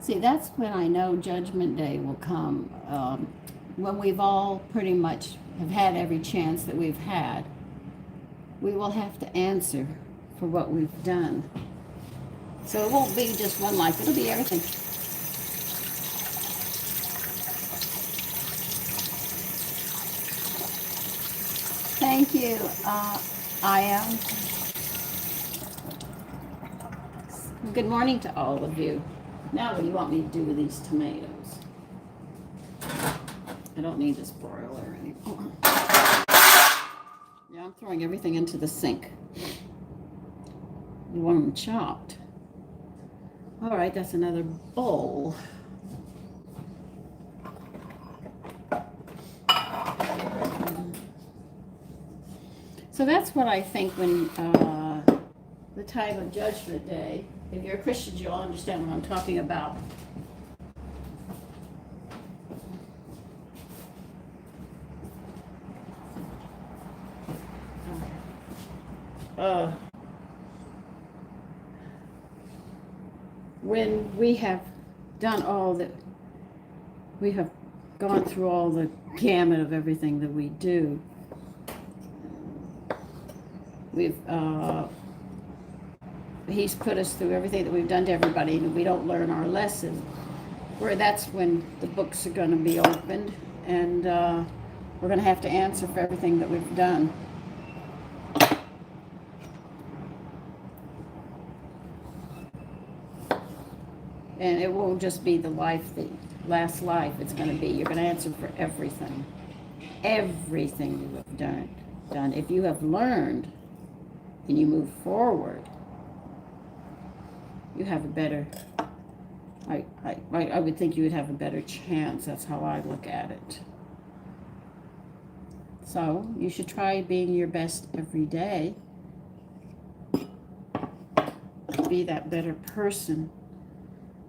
See, that's when I know Judgment Day will come. When we've all pretty much have had every chance that we've had, we will have to answer for what we've done. So it won't be just one life, it'll be everything. Thank you, I am. Good morning to all of you. Now what do you want me to do with these tomatoes? I don't need this broiler anymore. Yeah, I'm throwing everything into the sink. You want them chopped. All right, that's another bowl. So that's what I think when the time of Judgment Day. If you're a Christian, you'll understand what I'm talking about. When we have done all that, we have gone through all the gamut of everything that we do. He's put us through everything that we've done to everybody, and we don't learn our lesson. Where that's when the books are going to be opened, and we're going to have to answer for everything that we've done. And it won't just be the last life. It's going to be, you're going to answer for everything. Everything you have done. If you have learned and you move forward, you have a better, I would think you would have a better chance. That's how I look at it. So you should try being your best every day. Be that better person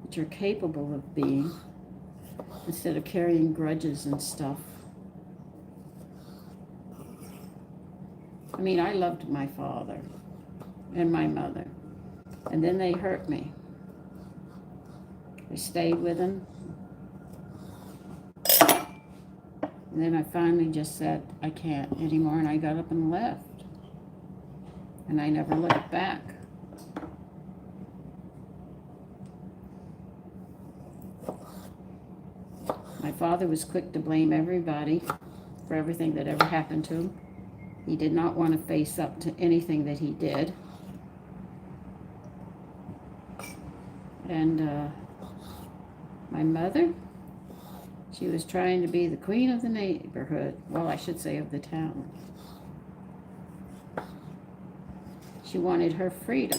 that you're capable of being, instead of carrying grudges and stuff. I mean, I loved my father and my mother, and then they hurt me. I stayed with them, and then I finally just said, I can't anymore, and I got up and left, and I never looked back. My father was quick to blame everybody for everything that ever happened to him. He did not want to face up to anything that he did. And my mother, she was trying to be the queen of the neighborhood. Well, I should say of the town. She wanted her freedom.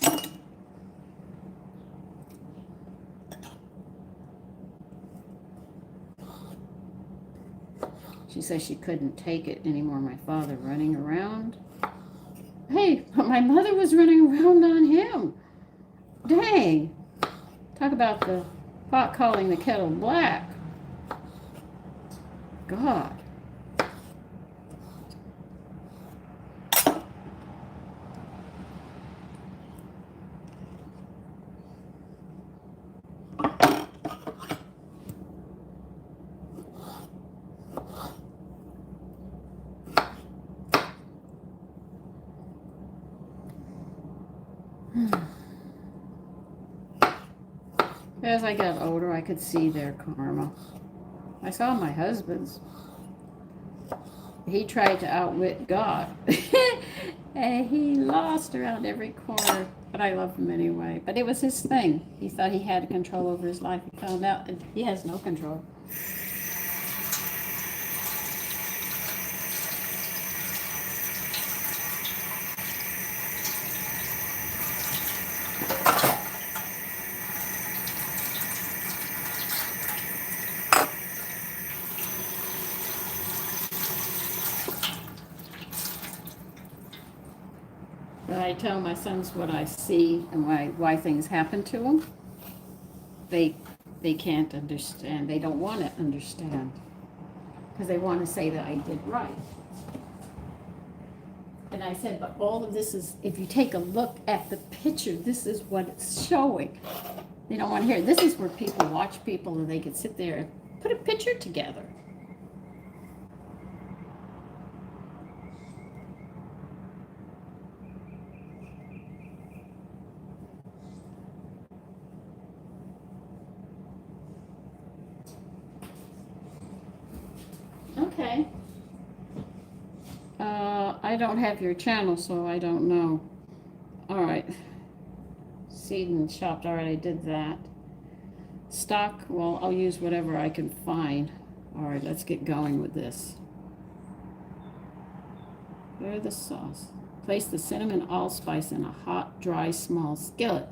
She says she couldn't take it anymore, my father running around. Hey, but my mother was running around on him. Dang. Talk about the pot calling the kettle black. God. As I got older, I could see their karma. I saw my husband's. He tried to outwit God. And he lost around every corner. But I loved him anyway. But it was his thing. He thought he had control over his life. He found out that he has no control. But I tell my sons what I see and why things happen to them. They can't understand. They don't want to understand. Because they want to say that I did right. And I said, but all of this is, if you take a look at the picture, this is what it's showing. They don't want to hear it. This is where people watch people and they can sit there and put a picture together. Okay. I don't have your channel, so I don't know. All right. Seed and chopped. All right, I did that. Stock, well, I'll use whatever I can find. All right, let's get going with this. Where's the sauce? Place the cinnamon allspice in a hot, dry, small skillet.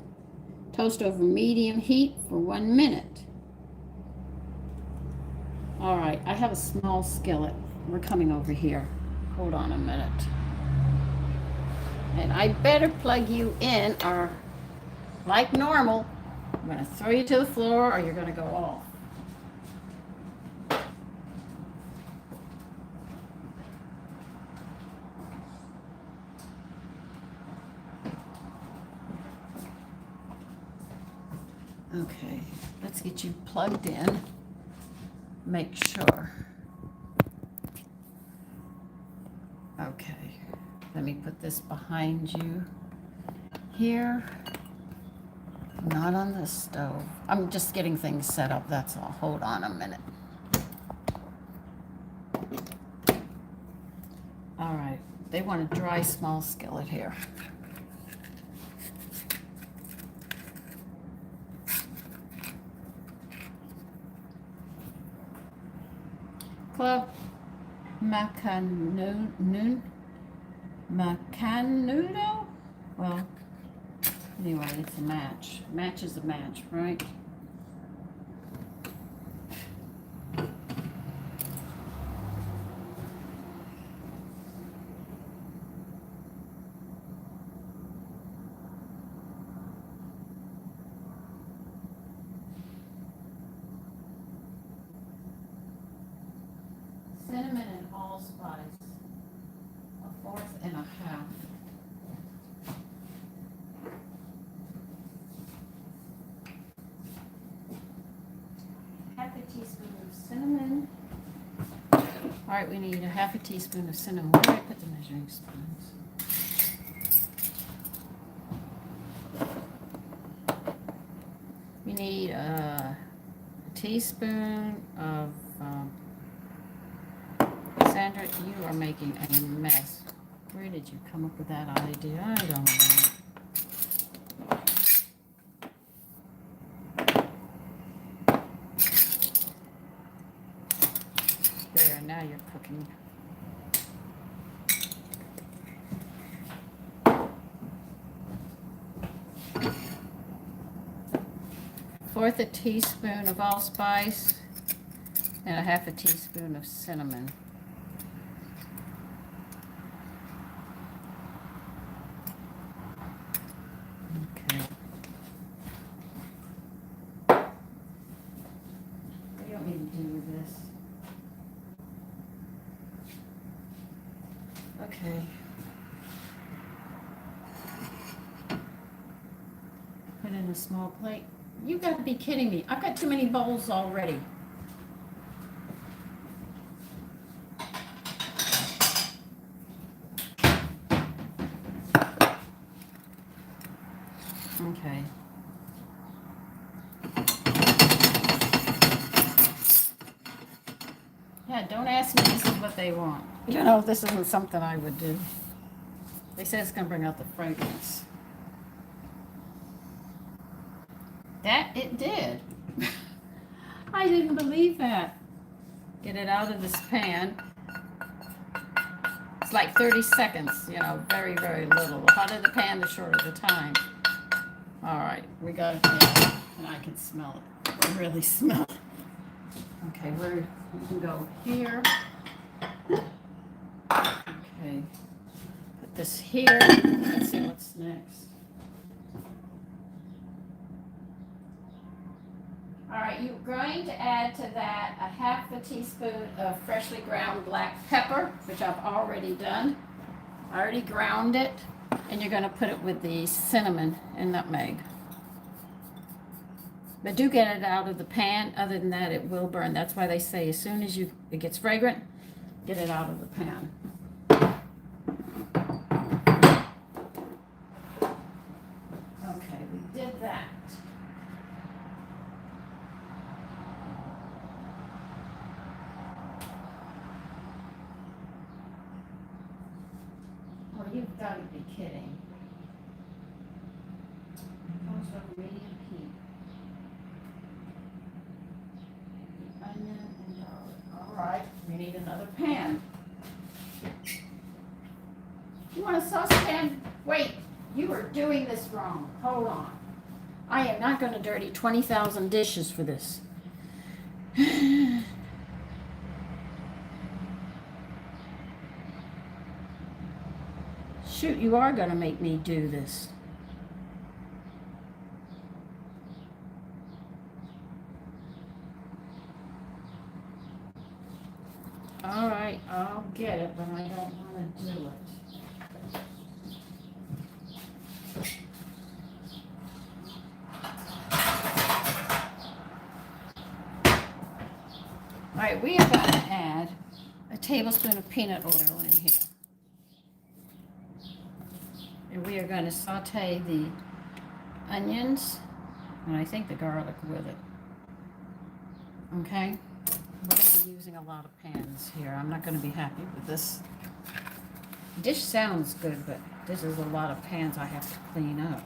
Toast over medium heat for 1 minute. All right, I have a small skillet. We're coming over here. Hold on a minute. And I better plug you in, or like normal, I'm going to throw you to the floor or you're going to go off. Okay, let's get you plugged in. Make sure. Okay, let me put this behind you here. Not on the stove. I'm just getting things set up, that's all. Hold on a minute. All right, they want a dry small skillet here. Club Macanudo? Well, anyway, it's a match. Match is a match, right? Cinnamon and allspice, 1/4 and 1/2. Half a teaspoon of cinnamon. All right, we need a 1/2 teaspoon of cinnamon. Where did I put the measuring spoons? We need a teaspoon of Sandra, you are making a mess. Where did you come up with that idea? I don't know. There, now you're cooking. Fourth a teaspoon of allspice and a 1/2 teaspoon of cinnamon. Okay. What do you want me to do with this? Okay. Put in a small plate. You got to be kidding me. I've got too many bowls already. Okay. Yeah, don't ask me this is what they want. You know, this isn't something I would do. They said it's going to bring out the fragrance. That it did. I didn't believe that. Get it out of this pan. It's like 30 seconds, you know, very, very little. The hotter the pan, the shorter the time. All right, we got it there, and I can smell it. I can really smell it. Okay, we can go here. Okay, put this here. Let's see what's next. All right, you're going to add to that a 1/2 teaspoon of freshly ground black pepper, which I've already done. I already ground it, and you're going to put it with the cinnamon and nutmeg. But do get it out of the pan. Other than that, it will burn. That's why they say as soon as it gets fragrant, get it out of the pan. Okay, we did that. Well, you've got to be kidding. Comes from medium heat. Onion and garlic. All right, we need another pan. You want a saucepan? Wait, you are doing this wrong. Hold on. I am not going to dirty 20,000 dishes for this. shoot, you are going to make me do this. All right, I'll get it, but I don't want to do it. All right, we are going to add a tablespoon of peanut oil in here. And we are going to saute the onions, and I think the garlic with it. Okay? We're going to be using a lot of pans here. I'm not going to be happy with this. Dish sounds good, but this is a lot of pans I have to clean up.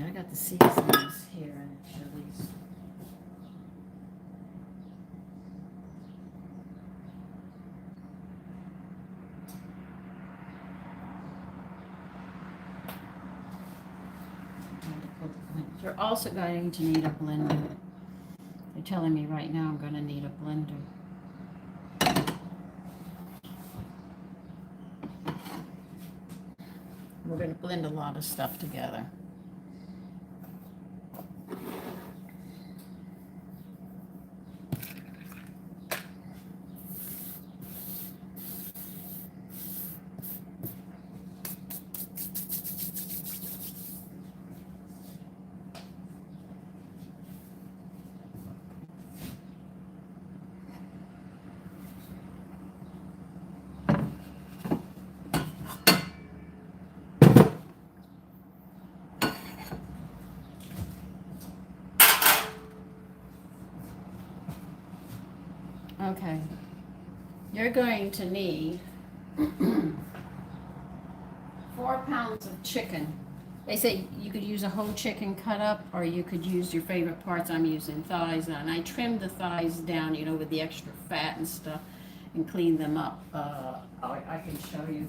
I got the seasonings here and chilies. You're also going to need a blender. They're telling me right now I'm going to need a blender. We're going to blend a lot of stuff together. Okay, you're going to need 4 pounds of chicken. They say you could use a whole chicken cut up, or you could use your favorite parts. I'm using thighs, and I trimmed the thighs down, you know, with the extra fat and stuff, and cleaned them up. I can show you.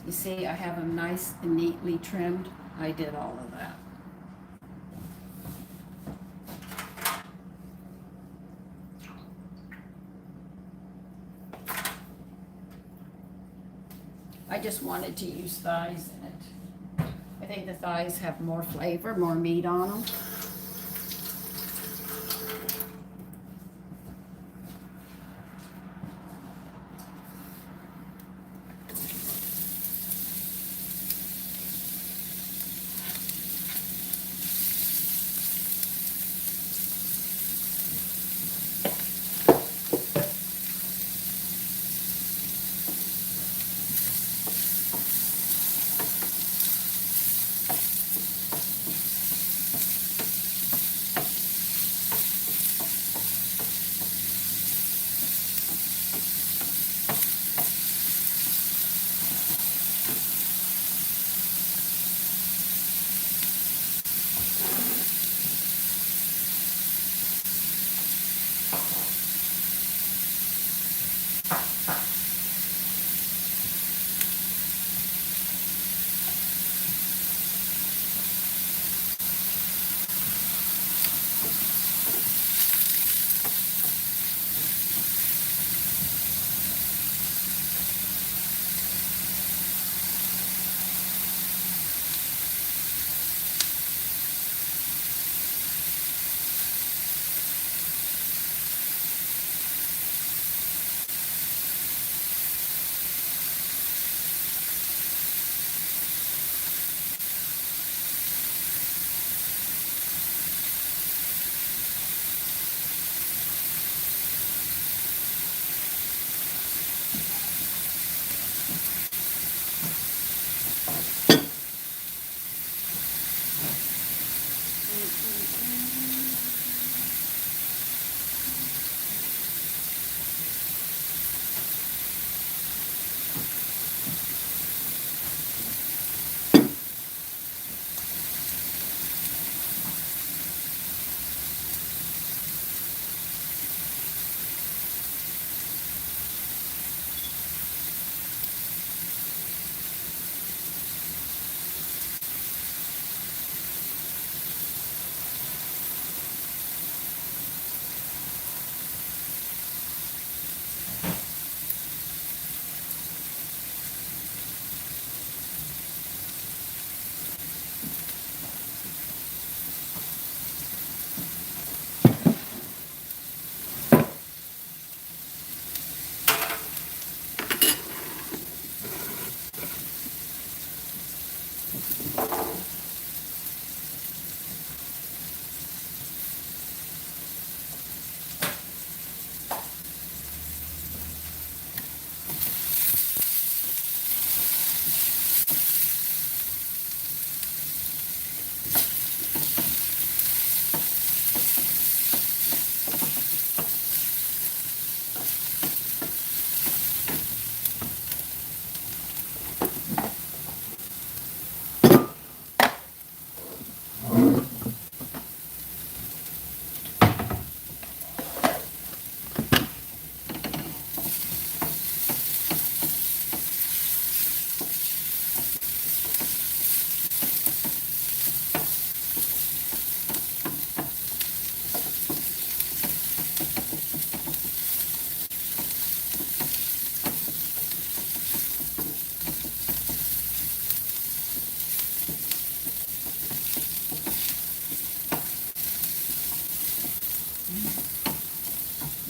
You see, I have them nice and neatly trimmed. I did all of that. I just wanted to use thighs in it. I think the thighs have more flavor, more meat on them.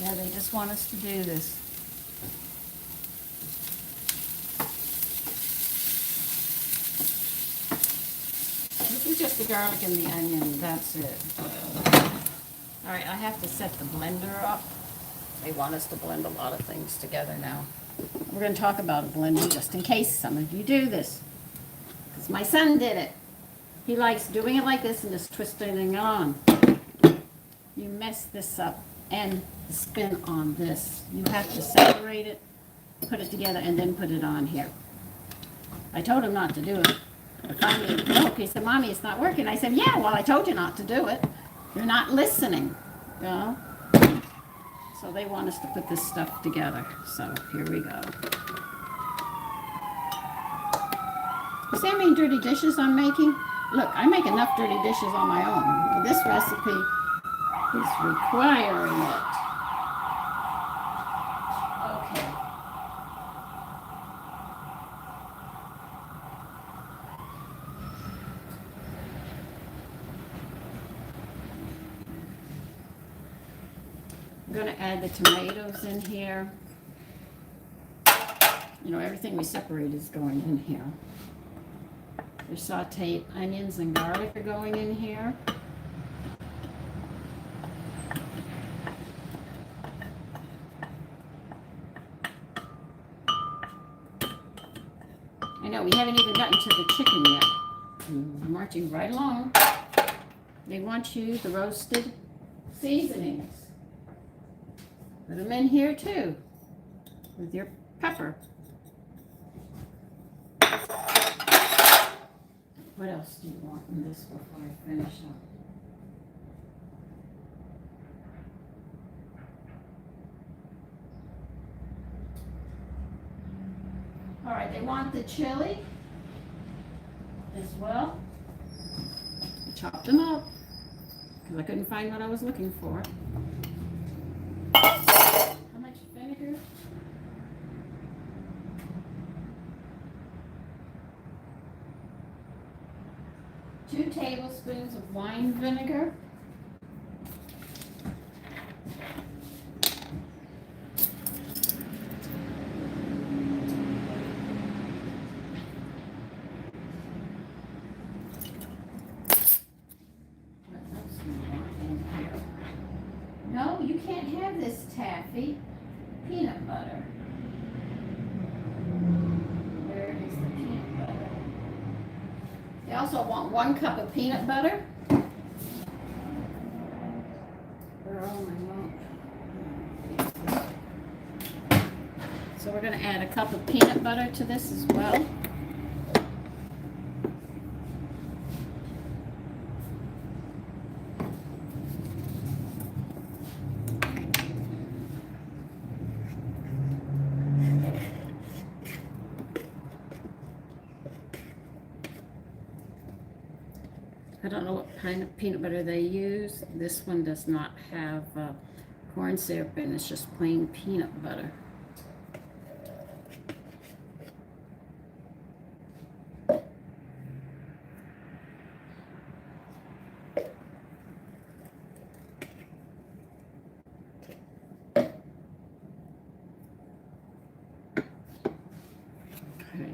Yeah, they just want us to do this. This is just the garlic and the onion, that's it. All right, I have to set the blender up. They want us to blend a lot of things together now. We're going to talk about blending just in case some of you do this. Because my son did it. He likes doing it like this and just twisting it on. You mess this up and the spin on this. You have to separate it, put it together, and then put it on here. I told him not to do it. But finally, look, he said, Mommy, it's not working. I said, yeah, well, I told you not to do it. You're not listening, you know? So they want us to put this stuff together. So here we go. You see how many dirty dishes I'm making? Look, I make enough dirty dishes on my own. This recipe is requiring it. Okay. I'm going to add the tomatoes in here. You know, everything we separate is going in here. The sauteed onions and garlic are going in here. I know, we haven't even gotten to the chicken yet. We're marching right along. They want you the roasted seasonings. Put them in here too, with your pepper. What else do you want in this before I finish up? All right, they want the chili as well. I chopped them up because I couldn't find what I was looking for. How much vinegar? Two tablespoons of wine vinegar. No, you can't have this taffy. Peanut butter. Where is the peanut butter? They also want 1 cup of peanut butter. Where are my notes? So we're going to add a cup of peanut butter to this as well. I don't know what kind of peanut butter they use. This one does not have corn syrup in it. It's just plain peanut butter. Okay.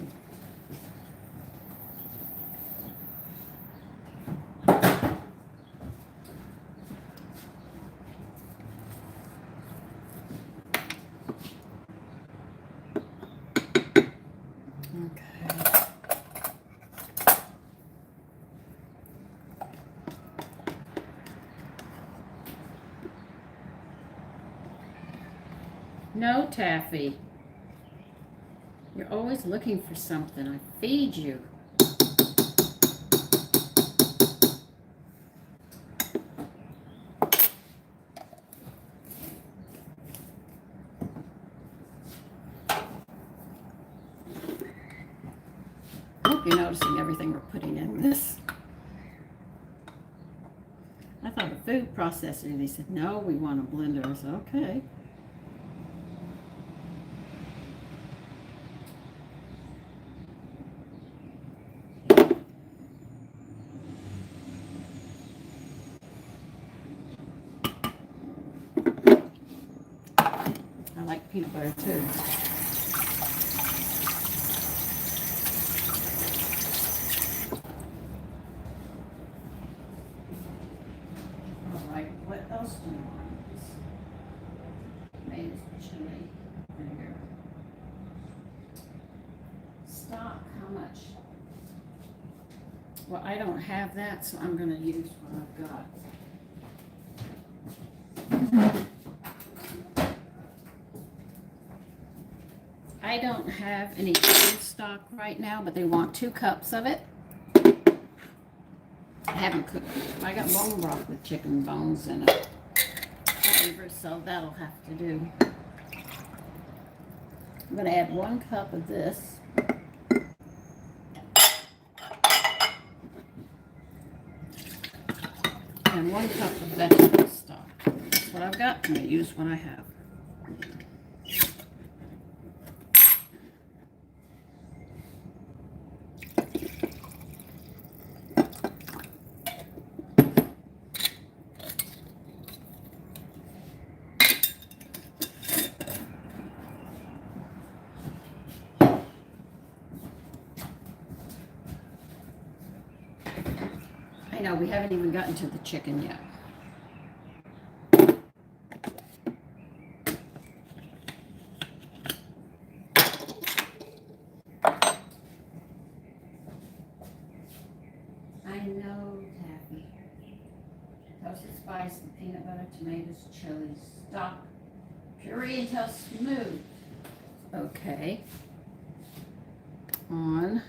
No, Taffy. You're always looking for something. I feed you. I hope you're noticing everything we're putting in this. I thought a food processor, and they said, no, we want a blender. I said, okay. peanut butter too. All right, what else do you want? Made chili vinegar. Stock, how much? Well, I don't have that, so I'm going to use what I've got. I don't have any chicken stock right now, but they want 2 cups of it. I haven't cooked it. I got bone broth with chicken bones in it. So that'll have to do. I'm going to add 1 cup of this. And 1 cup of vegetable stock. That's what I've got. I'm going to use what I have. I know, we haven't even gotten to the chicken yet. I know, Taffy. Toasted spice, and peanut butter, tomatoes, chili, stock, puree until smooth. Okay. On.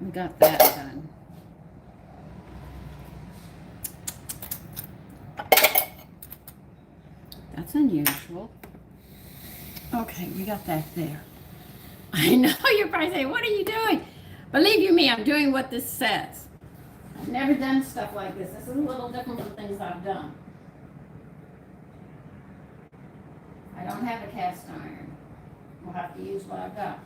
We got that done. That's unusual. Okay, we got that there. I know you're probably saying, what are you doing? Believe you me, I'm doing what this says. I've never done stuff like this. This is a little different from things I've done. I don't have a cast iron. We'll have to use what I've got.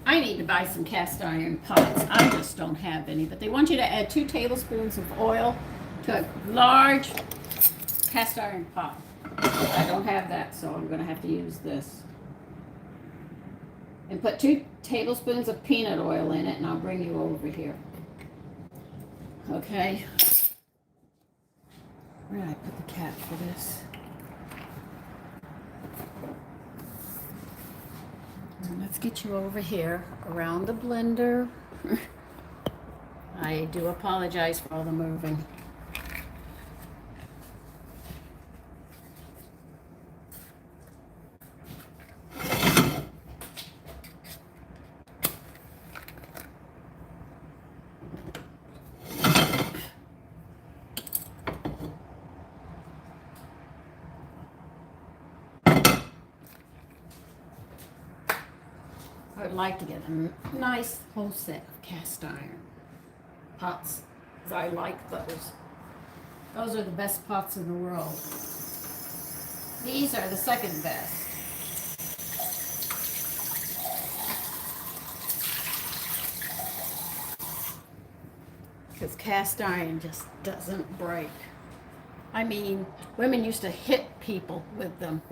I need to buy some cast iron pots. I just don't have any, but they want you to add 2 tablespoons of oil to a large cast iron pot. I don't have that, so I'm going to have to use this. And put 2 tablespoons of peanut oil in it, and I'll bring you over here. Okay. Where did I put the cap for this? Let's get you over here around the blender. I do apologize for all the moving. I would like to get a nice whole set of cast iron pots, because I like those. Those are the best pots in the world. These are the second best. Because cast iron just doesn't break. I mean, women used to hit people with them.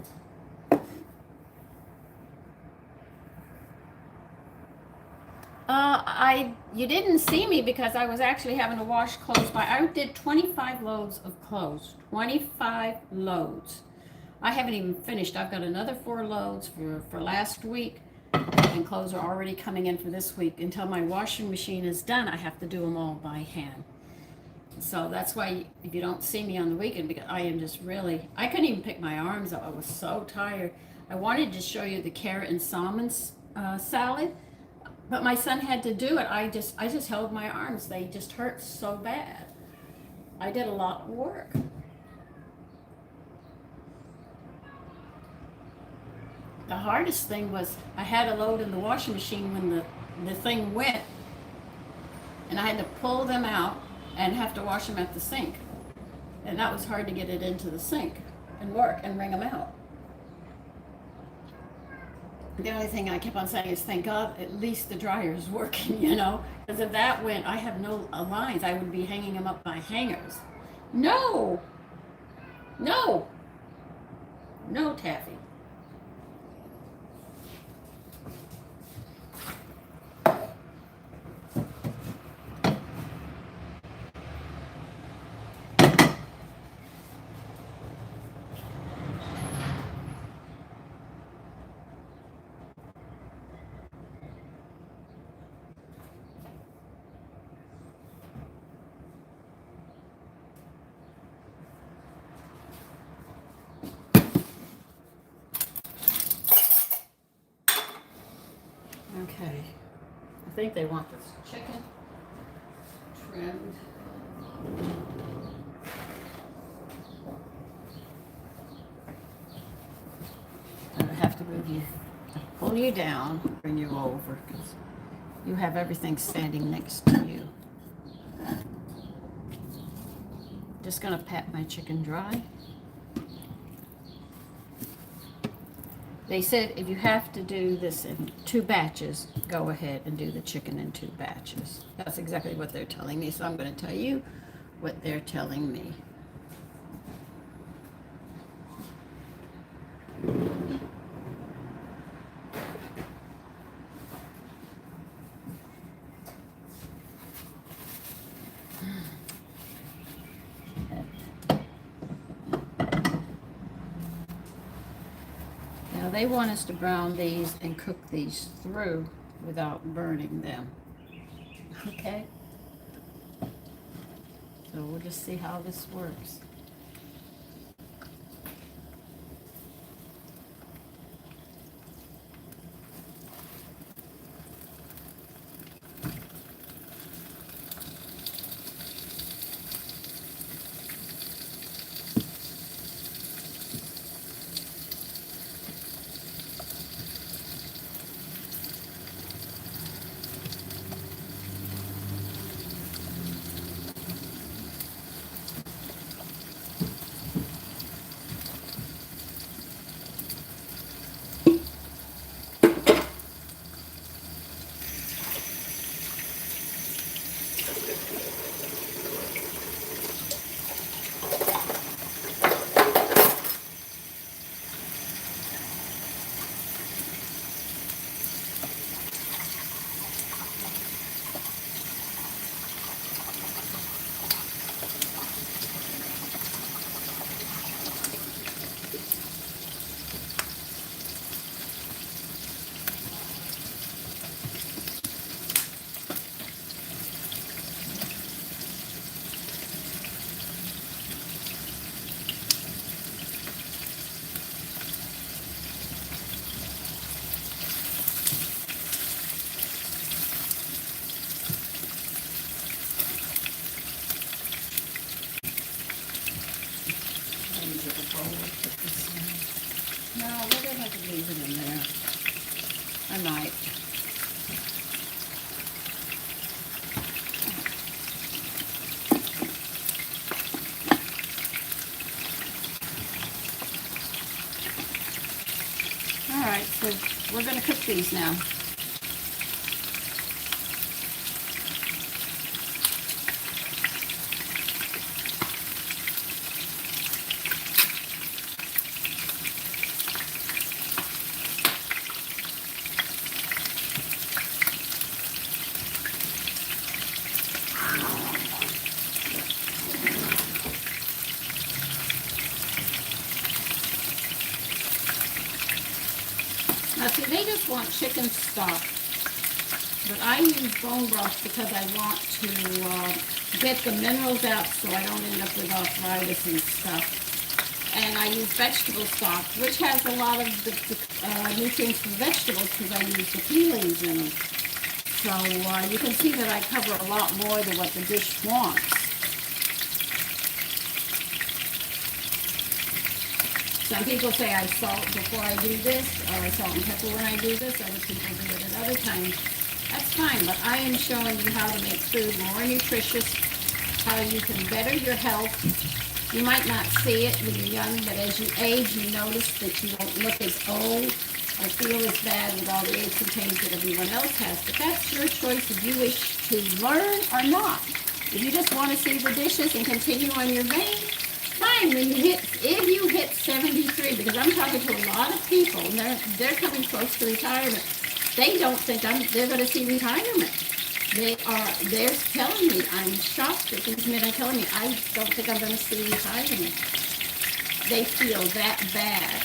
You didn't see me because I was actually having to wash clothes. I did 25 loads of clothes. 25 loads. I haven't even finished. I've got another 4 loads for last week, and clothes are already coming in for this week. Until my washing machine is done, I have to do them all by hand. So that's why if you don't see me on the weekend, because I am just really, I couldn't even pick my arms up. I was so tired. I wanted to show you the carrot and salmon salad, but my son had to do it. I just held my arms. They just hurt so bad. I did a lot of work. The hardest thing was I had a load in the washing machine when the thing went, and I had to pull them out and have to wash them at the sink. And that was hard to get it into the sink and work and wring them out. The only thing I kept on saying is, thank God, at least the dryer is working, because if that went, I have no lines. I would be hanging them up by hangers. No, no, no, Taffy. Okay, I think they want this chicken trimmed. I have to move you, pull you down, bring you over, because you have everything standing next to you. Just gonna pat my chicken dry. They said if you have to do this in 2 batches, go ahead and do the chicken in 2 batches. That's exactly what they're telling me, so I'm going to tell you what they're telling me. They want us to brown these and cook these through without burning them. Okay? So we'll just see how this works. No, we're going to have to leave it in there. I might. All right, so we're going to cook these now. Now see, they just want chicken stock, but I use bone broth because I want to get the minerals out so I don't end up with arthritis and stuff. And I use vegetable stock, which has a lot of the nutrients from vegetables because I use the peelings in them. So you can see that I cover a lot more than what the dish wants. Some people say I salt before I do this, or I salt and pepper when I do this. Other people do it at other times. That's fine, but I am showing you how to make food more nutritious, how you can better your health. You might not see it when you're young, but as you age, you notice that you won't look as old or feel as bad with all the aches and pains that everyone else has. But that's your choice if you wish to learn or not. If you just want to see the dishes and continue on your vein, fine. If you hit 73, because I'm talking to a lot of people, and they're coming close to retirement, they don't think they're going to see retirement. They're telling me, I'm shocked that these men are telling me, I don't think I'm going to see retirement. They feel that bad,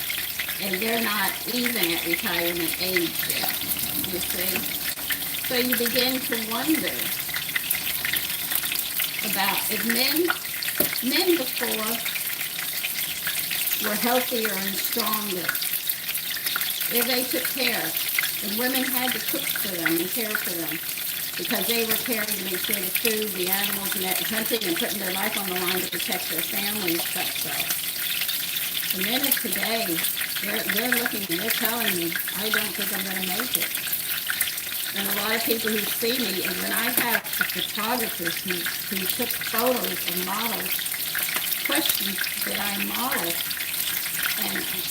and they're not even at retirement age yet, you see. So you begin to wonder about if men before were healthier and stronger, if they took care, and women had to cook for them and care for them, because they were caring to make sure the food, the animals, and that hunting and putting their life on the line to protect their families. But the men of today, they're looking and they're telling me, I don't think I'm going to make it. And a lot of people who see me, and when I have photographers who took photos of models, questioned that I model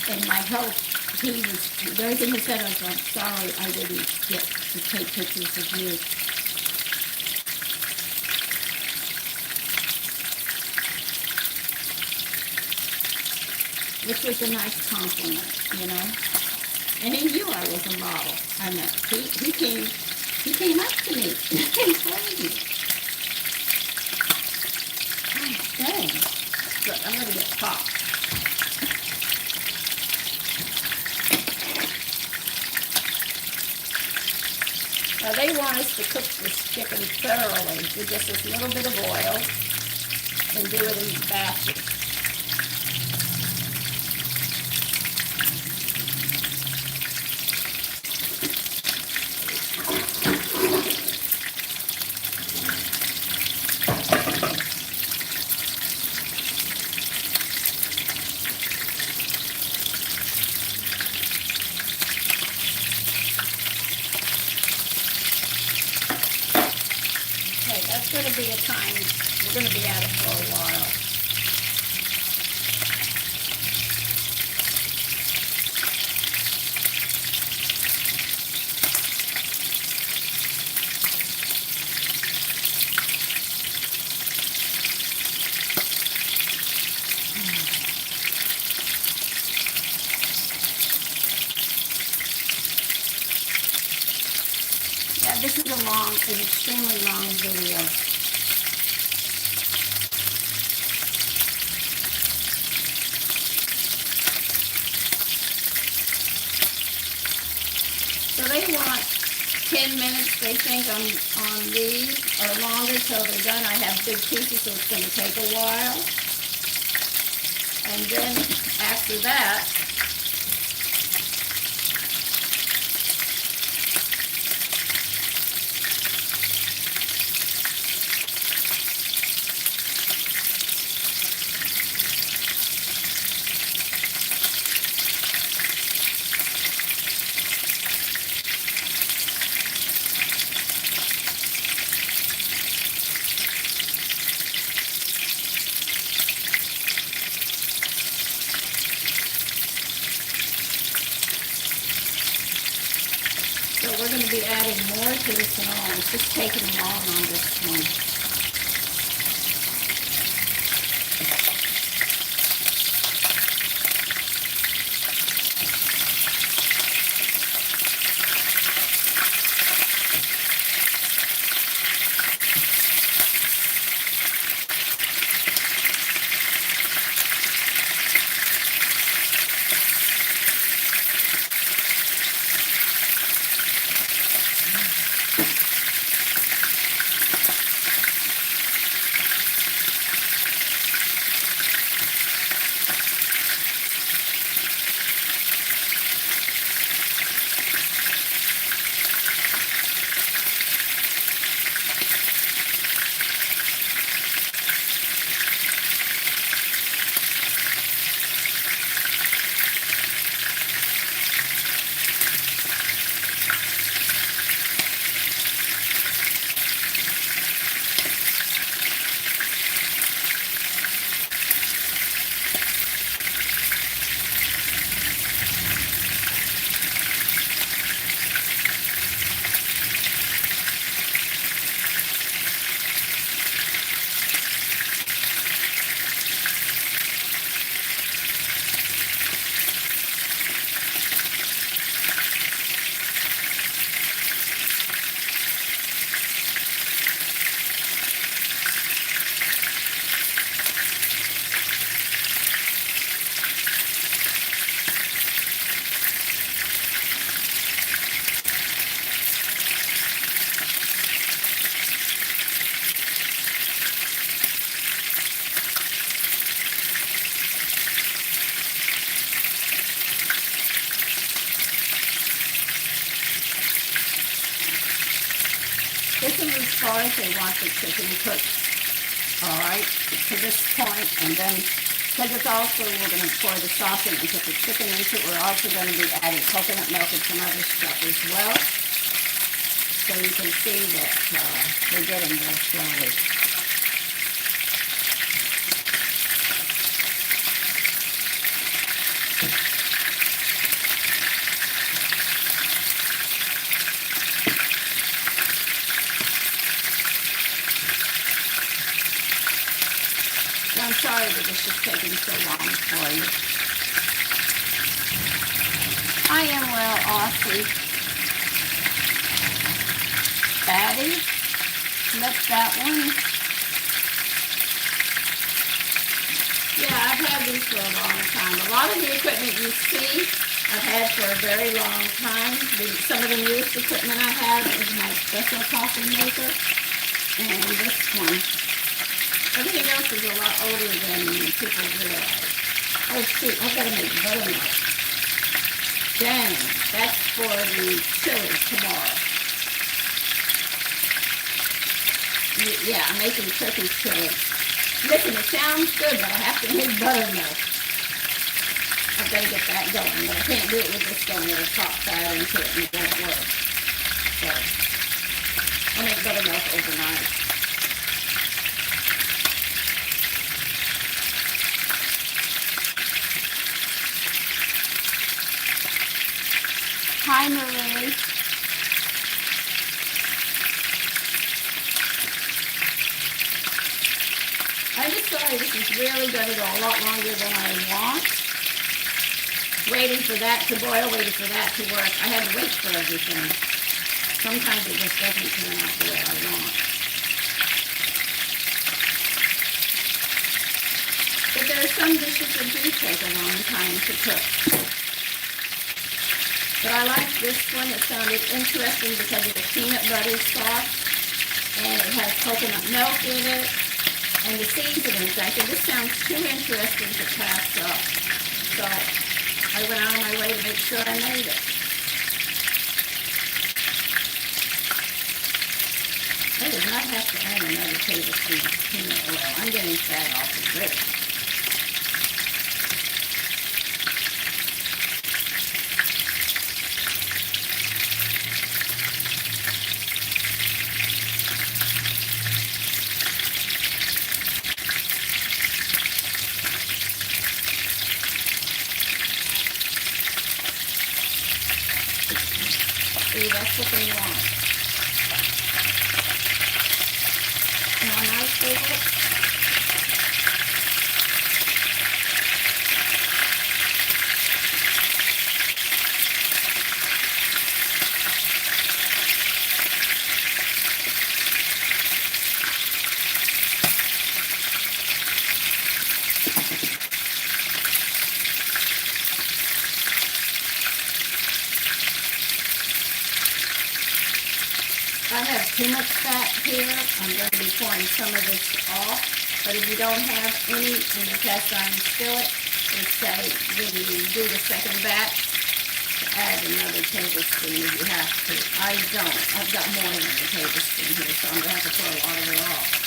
and my health, the only thing he said was, I'm sorry I didn't get to take pictures of you. Which was a nice compliment, you know. And he knew I was a model. I mean, he came up to me and told me. Oh, dang. Look, I'm gonna get popped. Now they want us to cook this chicken thoroughly with just this little bit of oil and do it in batches. That's going to be a time, we're going to be at it for a while. Yeah, this is an extremely long video. So they want 10 minutes, they think, on these, or longer till they're done. I have big pieces, so it's going to take a while. And then after that, so we're going to be adding more to this and all. It's just taking long on this one. this is as far as they want the chicken cooked. All right, to this point, and then because it's also, we're going to pour the sauce in and put the chicken into it. We're also going to be adding coconut milk and some other stuff as well. So you can see that we're getting there slowly. So I'm sorry that this is taking so long for you. I am well, Aussie. Fatty. Flip that one. Yeah, I've had these for a long time. A lot of the equipment you see, I've had for a very long time. Some of the newest equipment I have is my special coffee maker. And this one. Everything else is a lot older than people realize. Oh shoot, I've got to make buttermilk. Dang, that's for the chili tomorrow. Yeah, I'm making turkey chili. Listen, it sounds good, but I have to make buttermilk. I've got to get that going, but I can't do it with this going. It'll pop fat into it and it won't work. So, I'll make buttermilk overnight. Hi, Marie. I'm just sorry, this is really going to go a lot longer than I want. Waiting for that to boil, waiting for that to work. I had to wait for everything. Sometimes it just doesn't turn out the way I want. But there are some dishes that do take a long time to cook. But I like this one. It sounded interesting because of the peanut butter sauce. And it has coconut milk in it. And the seasonings. I said, this sounds too interesting to pass up. So I went out of my way to make sure I made it. I did not have to add another tablespoon of peanut oil. I'm getting fat off of this. See, that's what they want. How nice they look. I have too much fat here. I'm going to be pouring some of this off. But if you don't have any in your cast iron skillet, they say when you do the second batch, to add another tablespoon if you have to. I don't. I've got more than a tablespoon here, so I'm going to have to pour a lot of it off.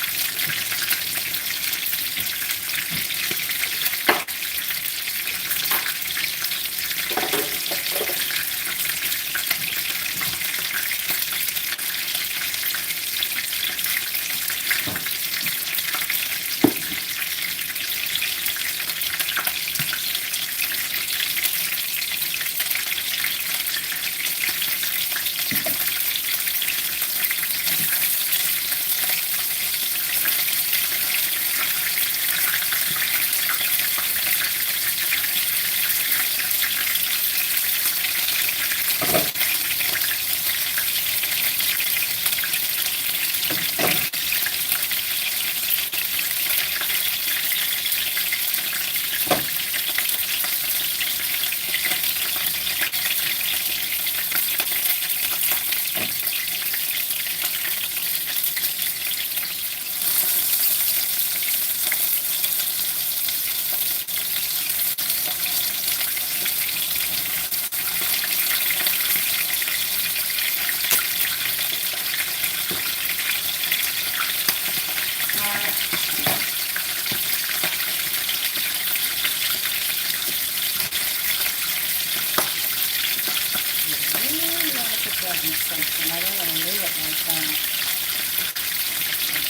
of mistakes, and I don't want to leave it like that.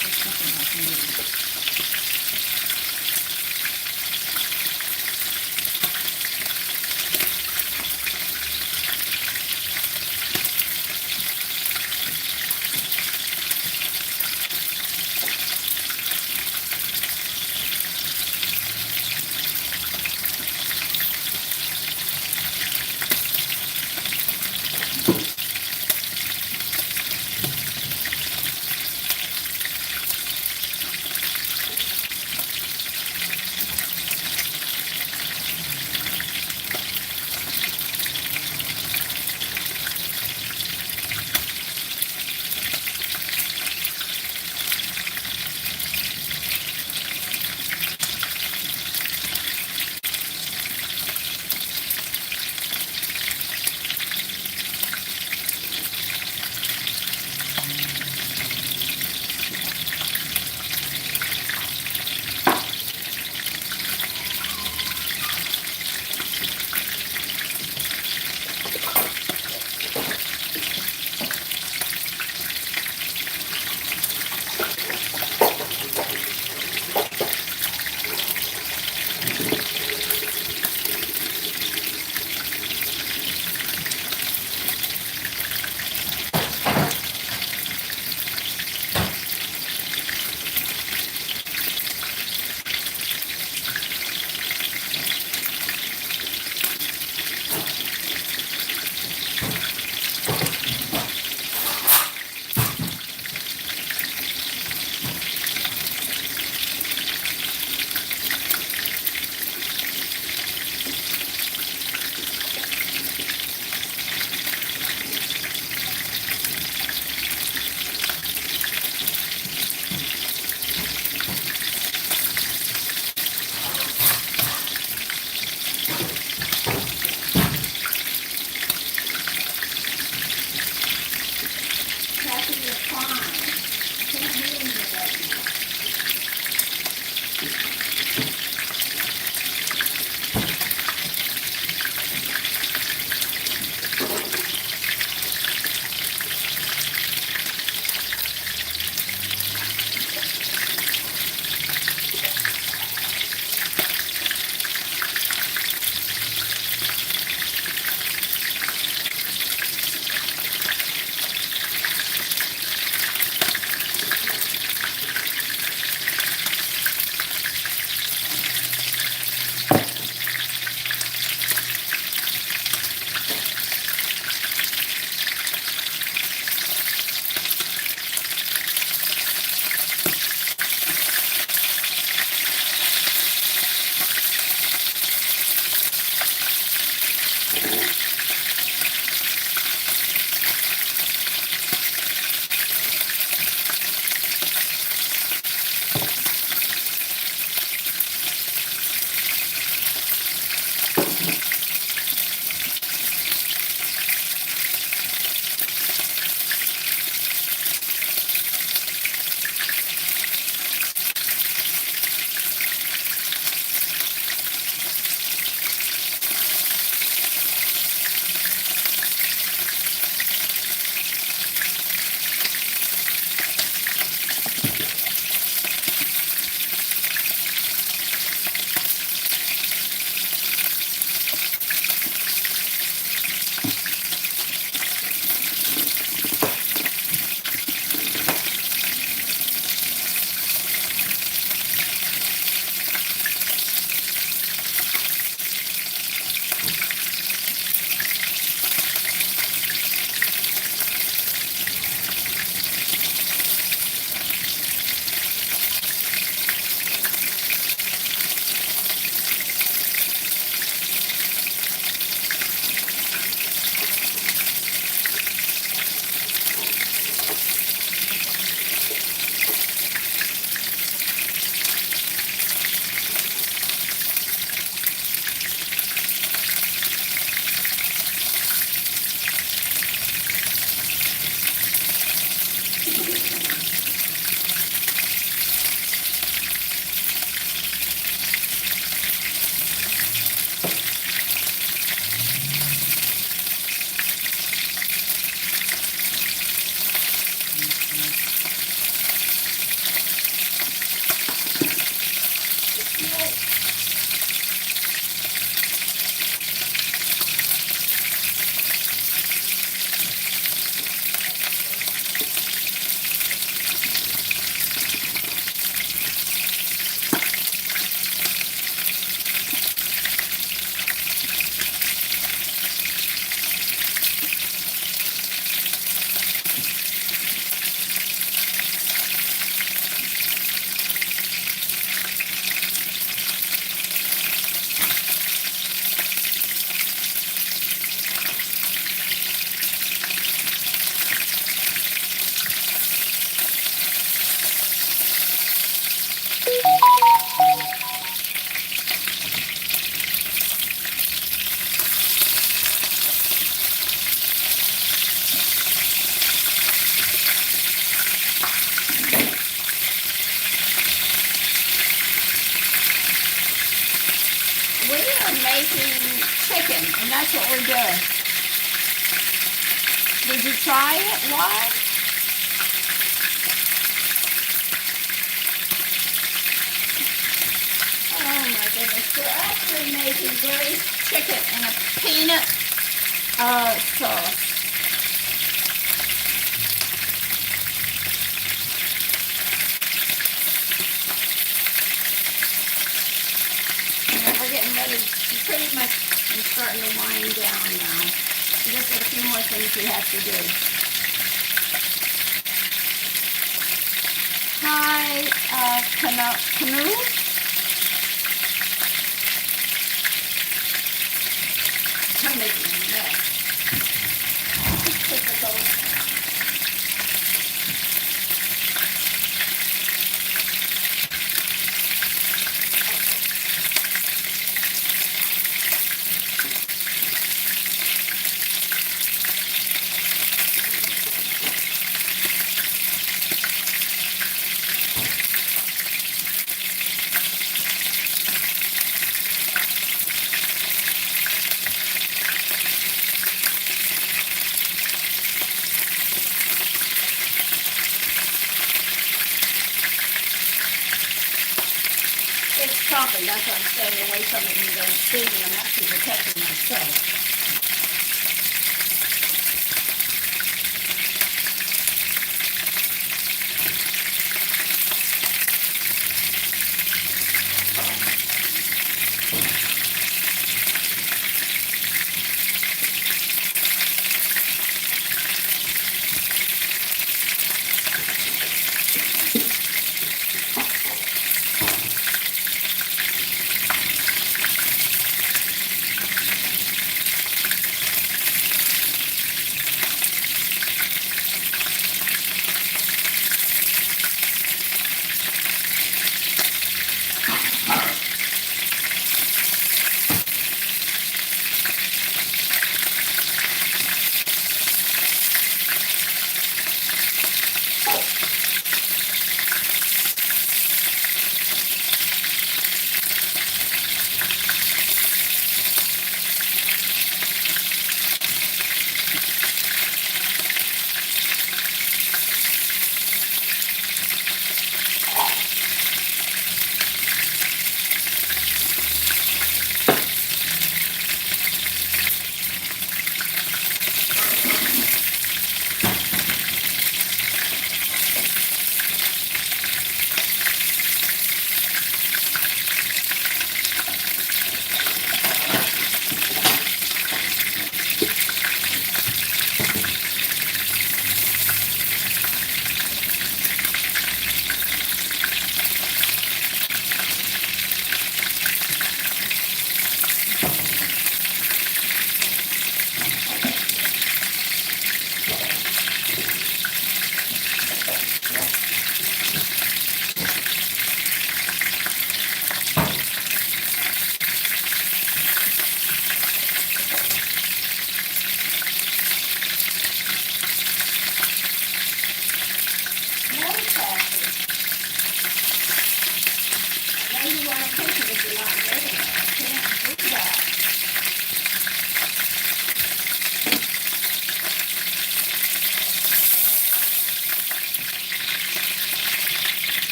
There's something like me. that's what we're doing. Did you try it? Why? Oh my goodness. We're actually making braised chicken in a peanut sauce. And we're getting ready to pretty much, I'm starting to wind down now. Just a few more things we have to do. Hi, Canoe. I'm making a mess. Typical. It's chopping, that's why I'm staying away from it and don't see me. I'm actually protecting myself.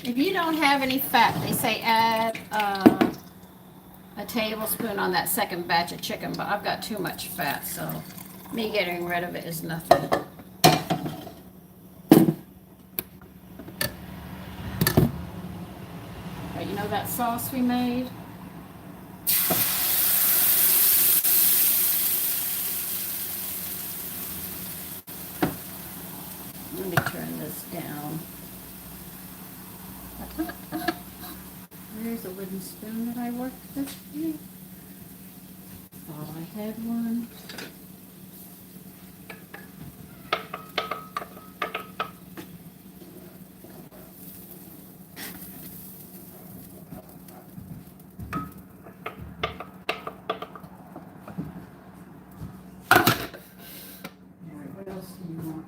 If you don't have any fat, they say add a tablespoon on that second batch of chicken, but I've got too much fat, so me getting rid of it is nothing. But you know that sauce we made? Let me turn this down. There's a wooden spoon that I worked with. Thought I had one. What else do you want?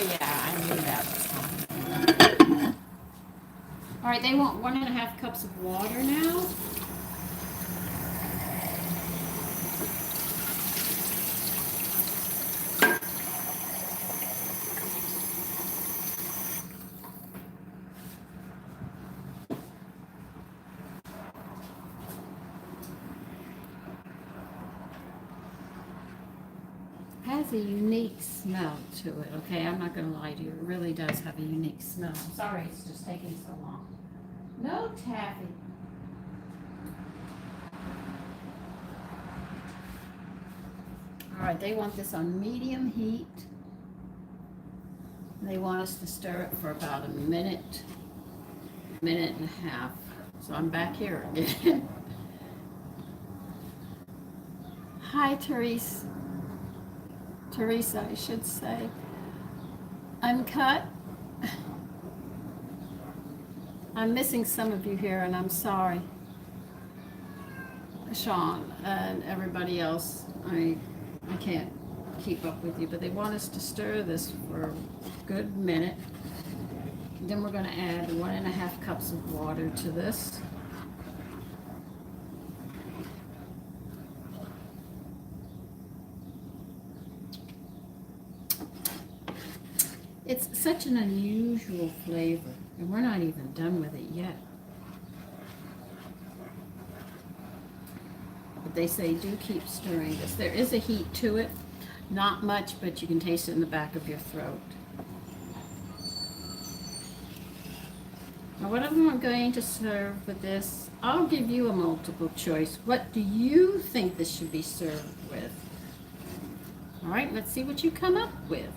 yeah, I knew that was coming. All right, they want 1.5 cups of water now. Has a unique smell to it, okay? I'm not gonna lie to you, it really does have a unique smell. Sorry it's just taking so long. No taffy. All right, they want this on medium heat. They want us to stir it for about a minute and a half. So I'm back here again. Hi, Teresa, I should say. Uncut. I'm missing some of you here, and I'm sorry. Sean and everybody else, I can't keep up with you, but they want us to stir this for a good minute. Then we're going to add 1.5 cups of water to this. It's such an unusual flavor, and we're not even done with it yet. But they say do keep stirring this. There is a heat to it, not much, but you can taste it in the back of your throat. Now what I'm going to serve with this, I'll give you a multiple choice. What do you think this should be served with? All right, let's see what you come up with.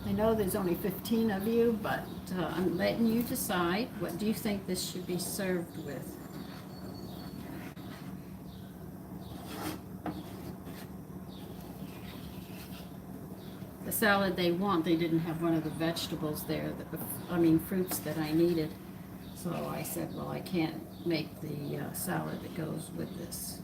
I know there's only 15 of you, but I'm letting you decide. What do you think this should be served with? The salad they want, they didn't have one of the vegetables there, fruits that I needed. So I said, well, I can't make the salad that goes with this.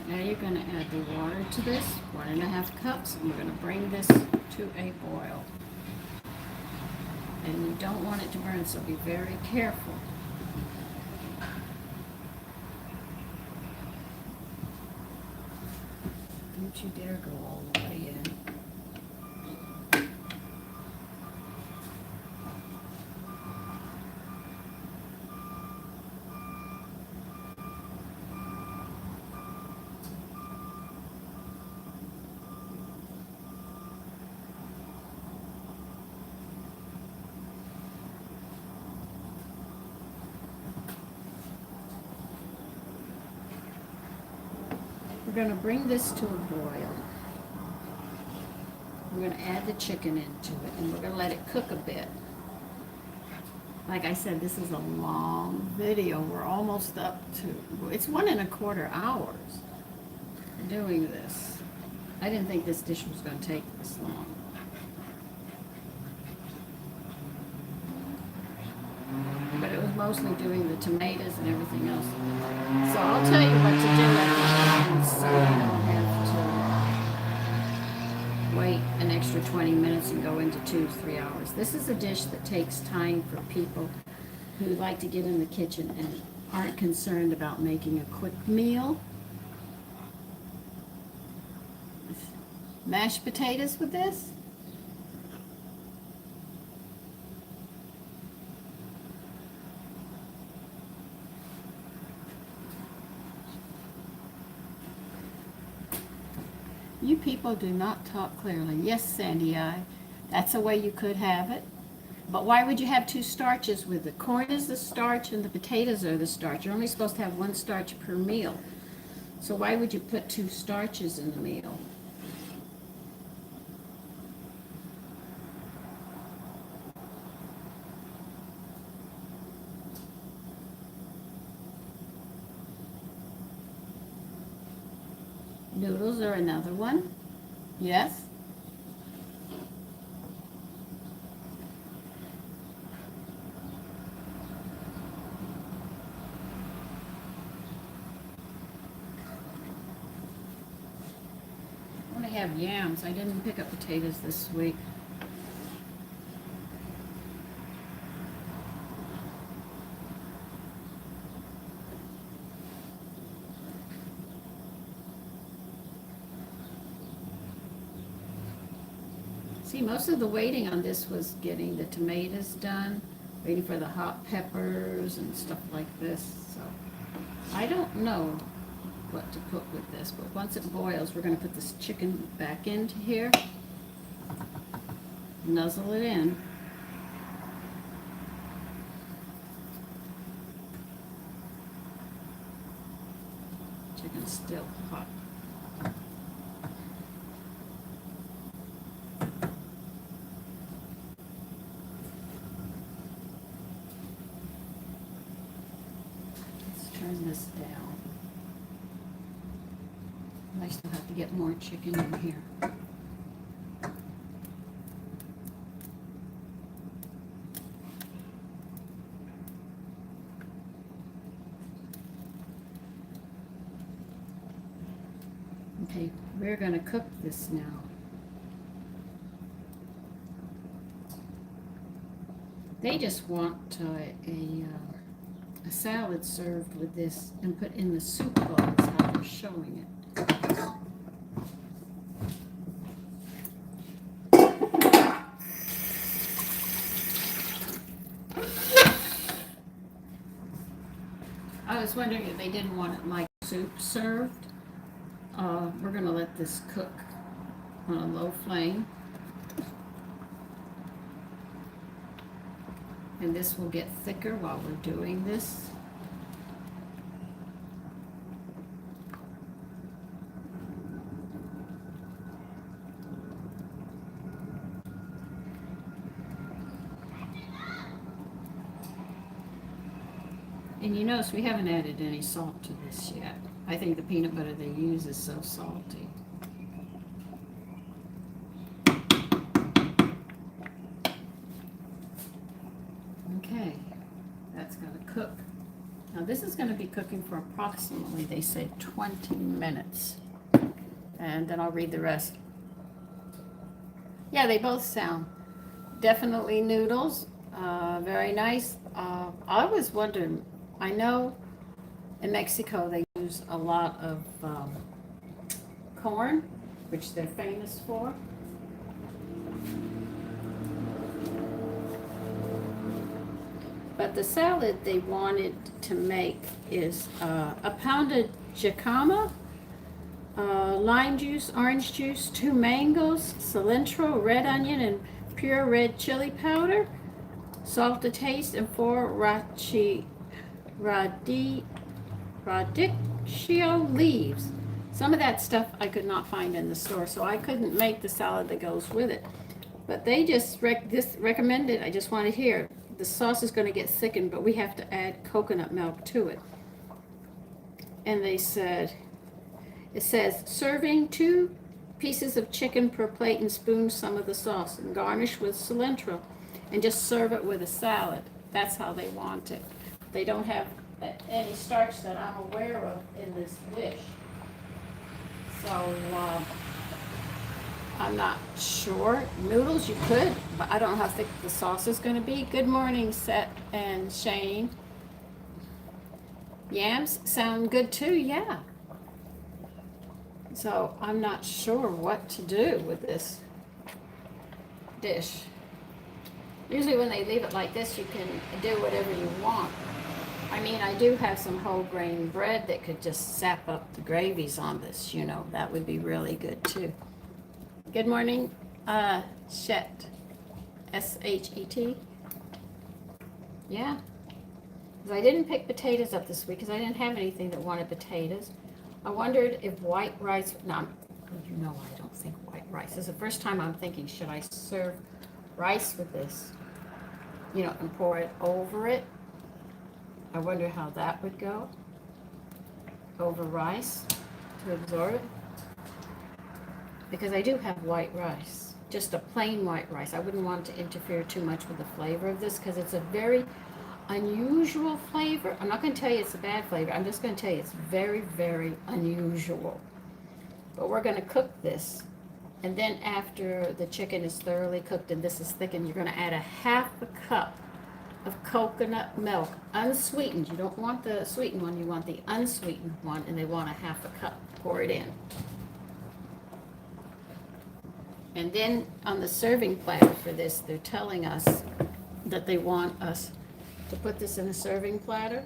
Now you're going to add the water to this, 1.5 cups, and we're going to bring this to a boil. And you don't want it to burn, so be very careful. Don't you dare go all the way in. We're going to bring this to a boil. We're going to add the chicken into it, and we're going to let it cook a bit. Like I said, this is a long video. We're almost up to, it's 1.25 hours doing this. I didn't think this dish was going to take this long. But it was mostly doing the tomatoes and everything else. So I'll tell you what to do at the end so you don't have to wait an extra 20 minutes and go into 2-3 hours. This is a dish that takes time for people who like to get in the kitchen and aren't concerned about making a quick meal. Mashed potatoes with this. You people do not talk clearly. Yes, Sandy, that's a way you could have it. But why would you have two starches with it? Corn is the starch and the potatoes are the starch. You're only supposed to have one starch per meal. So why would you put two starches in the meal? Noodles are another one. Yes? I want to have yams. I didn't pick up potatoes this week. See, most of the waiting on this was getting the tomatoes done, waiting for the hot peppers and stuff like this. So I don't know what to put with this, but once it boils, we're going to put this chicken back into here, nuzzle it in. Chicken's still hot. Let's turn this down. I still have to get more chicken in here. Okay, we're going to cook this now. They just want a salad served with this and put in the soup bowl is how they're showing it. I was wondering if they didn't want it like soup served. We're going to let this cook on a low flame. And this will get thicker while we're doing this. And you notice we haven't added any salt to this yet. I think the peanut butter they use is so salty. Okay, that's going to cook. Now this is going to be cooking for approximately, they say, 20 minutes. And then I'll read the rest. Yeah, they both sound definitely noodles. Very nice. I was wondering, I know in Mexico they use a lot of corn, which they're famous for. But the salad they wanted to make is a pounded jicama, lime juice, orange juice, 2 mangoes, cilantro, red onion, and pure red chili powder, salt to taste, and 4 radicchio leaves. Some of that stuff I could not find in the store, so I couldn't make the salad that goes with it. But they just recommended, I just want to hear, the sauce is going to get thickened, but we have to add coconut milk to it. And they said, it says, serving 2 pieces of chicken per plate and spoon some of the sauce and garnish with cilantro and just serve it with a salad. That's how they want it. They don't have any starch that I'm aware of in this dish. So I'm not sure. Noodles, you could, but I don't know how thick the sauce is going to be. Good morning, Seth and Shane. Yams sound good too, yeah. So I'm not sure what to do with this dish. Usually when they leave it like this, you can do whatever you want. I mean, I do have some whole grain bread that could just sap up the gravies on this, you know. That would be really good too. Good morning, Shet. S-H-E-T. Yeah. 'Cause I didn't pick potatoes up this week because I didn't have anything that wanted potatoes. I wondered if white rice, no, you know I don't think white rice. This is the first time I'm thinking, should I serve rice with this? You know, and pour it over it. I wonder how that would go. Over rice to absorb it. Because I do have white rice. Just a plain white rice. I wouldn't want to interfere too much with the flavor of this because it's a very unusual flavor. I'm not going to tell you it's a bad flavor. I'm just going to tell you it's very, very unusual. But we're going to cook this. And then after the chicken is thoroughly cooked and this is thickened, you're going to add a half a cup of coconut milk, unsweetened. You don't want the sweetened one, you want the unsweetened one, and they want a half a cup. Pour it in. And then on the serving platter for this, they're telling us that they want us to put this in a serving platter.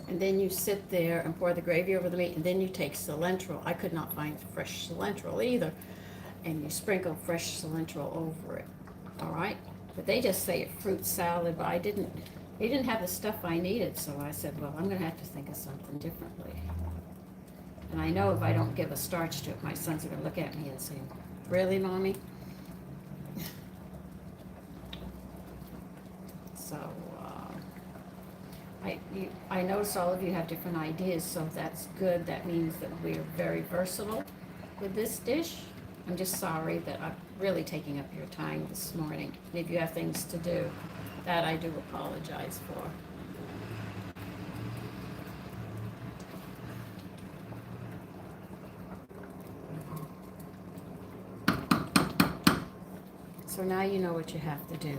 And then you sit there and pour the gravy over the meat, and then you take cilantro. I could not find fresh cilantro either. And you sprinkle fresh cilantro over it. All right? But they just say it fruit salad, but they didn't have the stuff I needed, so I said, well, I'm going to have to think of something differently. And I know if I don't give a starch to it, my sons are going to look at me and say, really, Mommy? So, I notice all of you have different ideas, so that's good. That means that we're very versatile with this dish. I'm just sorry that I'm really taking up your time this morning. And if you have things to do, that I do apologize for. So now you know what you have to do.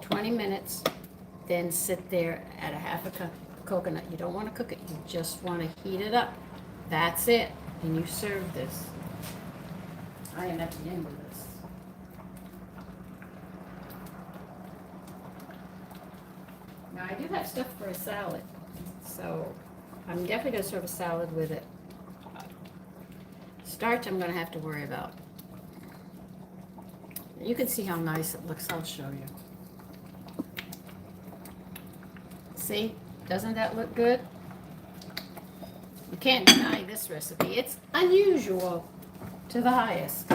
20 minutes, then sit there at a half a cup of coconut. You don't want to cook it, you just want to heat it up. That's it, and you serve this. I am at the end of this. Now I do have stuff for a salad, so I'm definitely going to serve a salad with it. Starch I'm going to have to worry about. You can see how nice it looks. I'll show you. See? Doesn't that look good? You can't deny this recipe. It's unusual to the highest.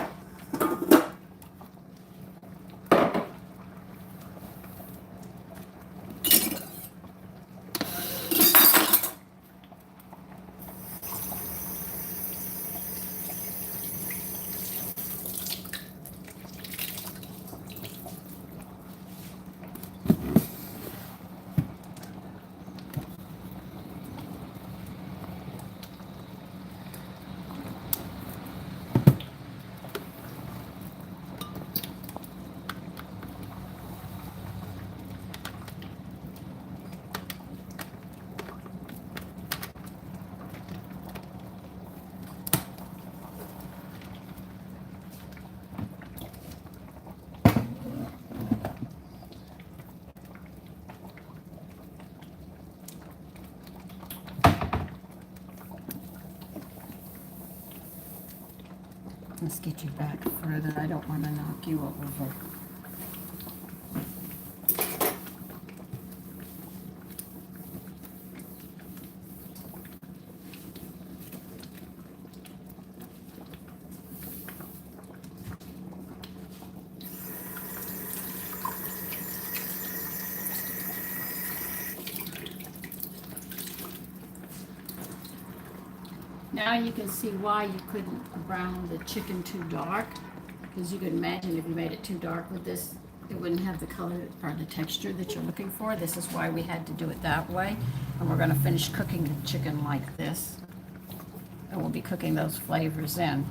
Let's get you back further. I don't want to knock you over. Now you can see why you couldn't brown the chicken too dark, because you could imagine if you made it too dark with this, it wouldn't have the color or the texture that you're looking for. This is why we had to do it that way. And we're going to finish cooking the chicken like this. And we'll be cooking those flavors in.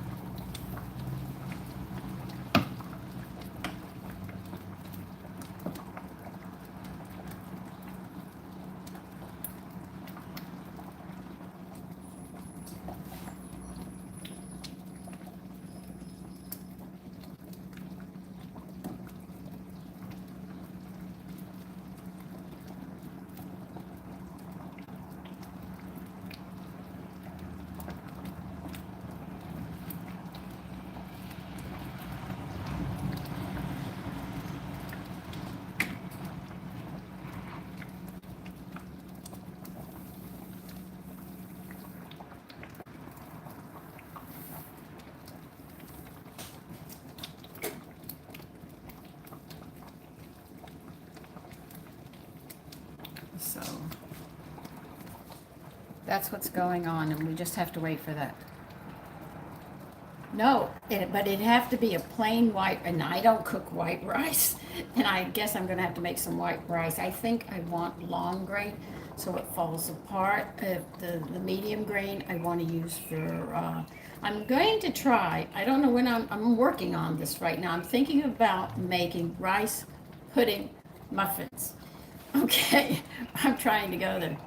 So that's what's going on, and we just have to wait for that. No, but it'd have to be a plain white, and I don't cook white rice. And I guess I'm going to have to make some white rice. I think I want long grain so it falls apart. The medium grain I want to use for, I'm going to try, I don't know when I'm working on this right now. I'm thinking about making rice pudding muffins. Okay, I'm trying to go there.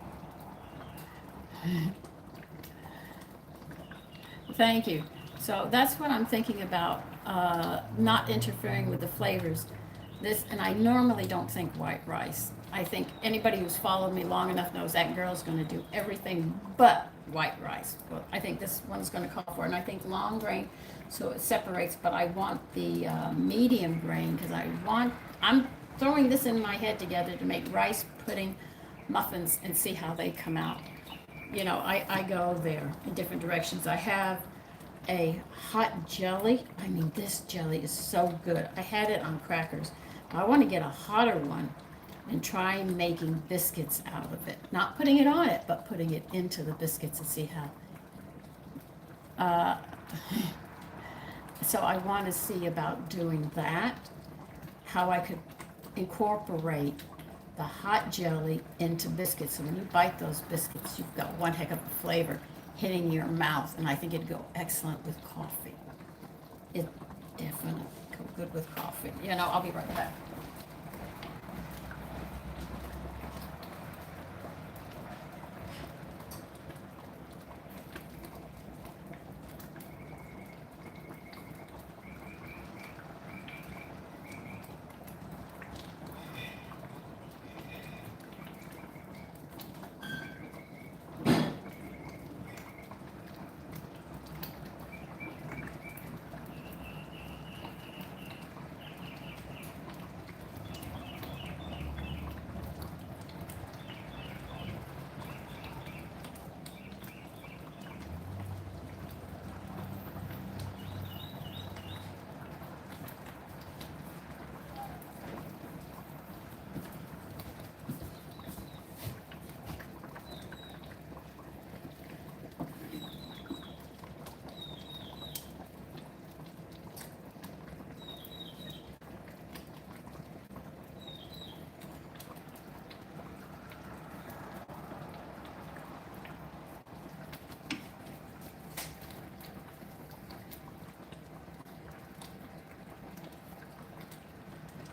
Thank you. So that's what I'm thinking about, not interfering with the flavors. This, and I normally don't think white rice. I think anybody who's followed me long enough knows that girl's going to do everything but white rice. Well, I think this one's going to call for it, and I think long grain, so it separates. But I want the medium grain because I'm throwing this in my head together to make rice pudding muffins and see how they come out. You know, I go there in different directions. I have a hot jelly. I mean, this jelly is so good. I had it on crackers. I want to get a hotter one and try making biscuits out of it. Not putting it on it, but putting it into the biscuits and see how. So I want to see about doing that, how I could incorporate the hot jelly into biscuits. So when you bite those biscuits, you've got one heck of a flavor hitting your mouth, and I think it'd go excellent with coffee. It definitely go good with coffee. You know, I'll be right back.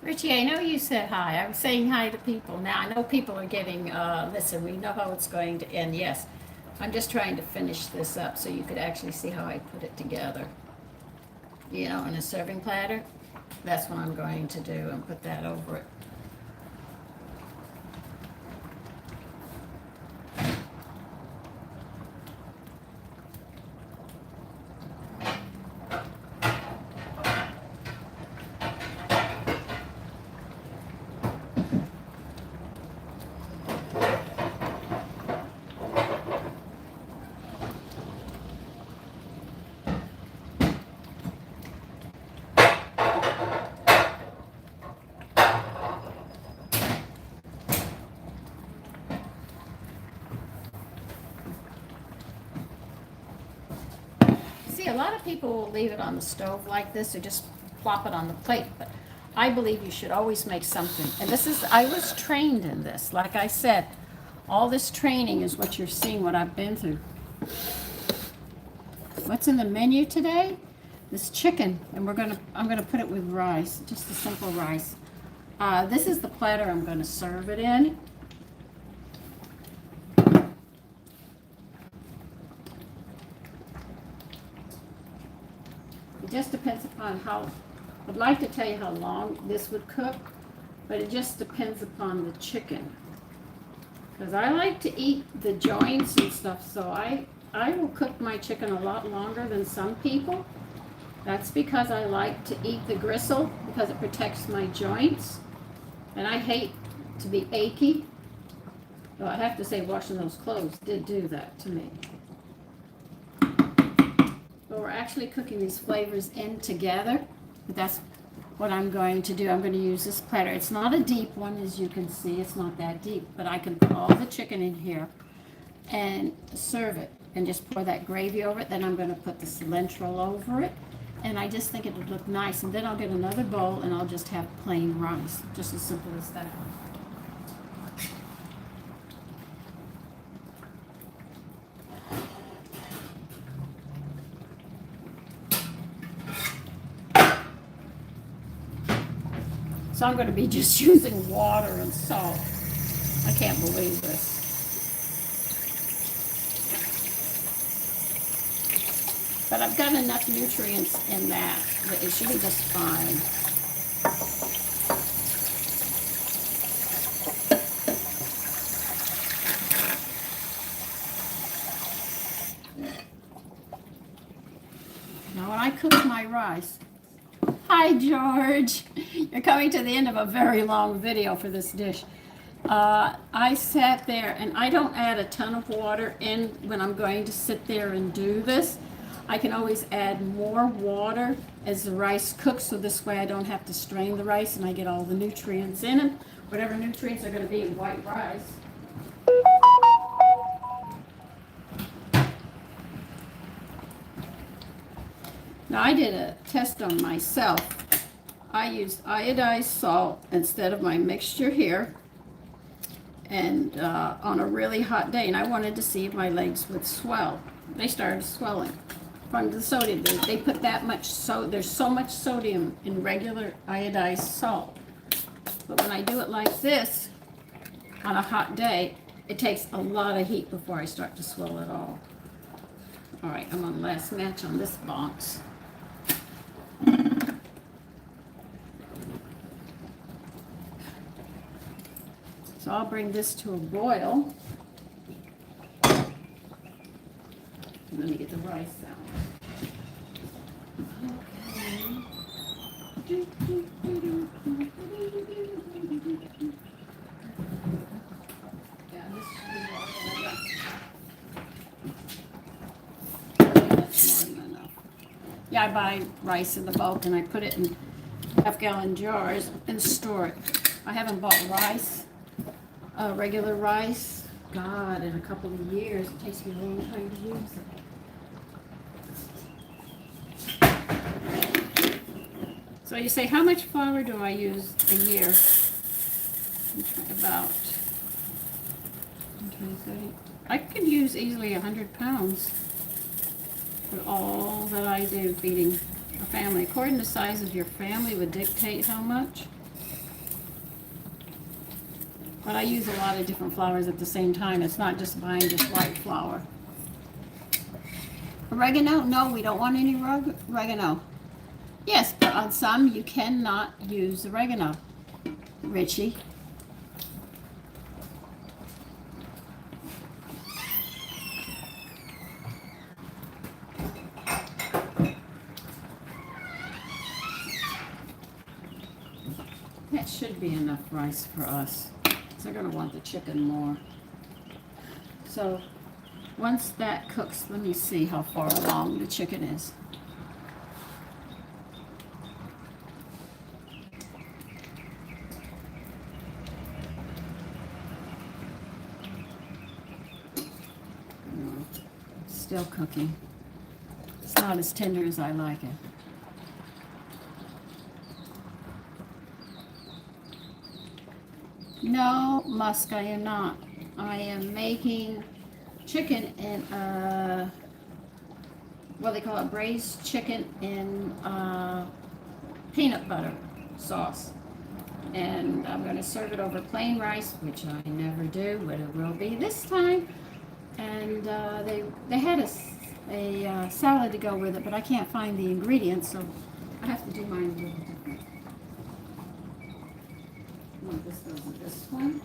Richie, I know you said hi. I'm saying hi to people now. I know people are getting, listen, we know how it's going to end. Yes, I'm just trying to finish this up so you could actually see how I put it together. You know, in a serving platter. That's what I'm going to do and put that over it. See, a lot of people will leave it on the stove like this or just plop it on the plate, but I believe you should always make something. And this is, I was trained in this. Like I said, all this training is what you're seeing, what I've been through. What's in the menu today? This chicken, and I'm gonna put it with rice, just a simple rice. This is the platter I'm gonna serve it in. It just depends upon how, I'd like to tell you how long this would cook, but it just depends upon the chicken. Because I like to eat the joints and stuff, so I will cook my chicken a lot longer than some people. That's because I like to eat the gristle, because it protects my joints. And I hate to be achy. Though I have to say, washing those clothes did do that to me. But we're actually cooking these flavors in together. But that's what I'm going to do, I'm going to use this platter. It's not a deep one, as you can see. It's not that deep, but I can put all the chicken in here and serve it and just pour that gravy over it. Then I'm going to put the cilantro over it, and I just think it would look nice. And then I'll get another bowl and I'll just have plain rice, just as simple as that. So I'm going to be just using water and salt. I can't believe this. But I've got enough nutrients in that it should be just fine. Now when I cook my rice, hi George, you're coming to the end of a very long video for this dish. I sat there, and I don't add a ton of water in when I'm going to sit there and do this. I can always add more water as the rice cooks, so this way I don't have to strain the rice and I get all the nutrients in it, whatever nutrients are going to be in white rice. Now I did a test on myself. I used iodized salt instead of my mixture here, and on a really hot day, and I wanted to see if my legs would swell. They started swelling from the sodium. They put that much, there's so much sodium in regular iodized salt. But when I do it like this on a hot day, it takes a lot of heat before I start to swell at all. All right, I'm on the last match on this box. So I'll bring this to a boil. And let me get the rice out. Okay. Yeah, this should be more than enough. That's more than enough. Yeah, I buy rice in the bulk and I put it in half-gallon jars and store it. I haven't bought rice, regular rice, God, in a couple of years. It takes me a long time to use it. So you say, how much flour do I use a year? About 20, 30. I could use easily 100 pounds for all that I do feeding a family. According to the size of your family would dictate how much. But I use a lot of different flours at the same time. It's not just buying just white flour. Oregano? No, we don't want any oregano. Yes, but on some you cannot use oregano, Richie. That should be enough rice for us. So they're going to want the chicken more. So once that cooks, let me see how far along the chicken is. Still cooking. It's not as tender as I like it. No, Musk, I am not. I am making chicken in what they call it, braised chicken in peanut butter sauce. And I'm going to serve it over plain rice, which I never do, but it will be this time. And they had a salad to go with it, but I can't find the ingredients, so I have to do mine a little different. This goes with this one.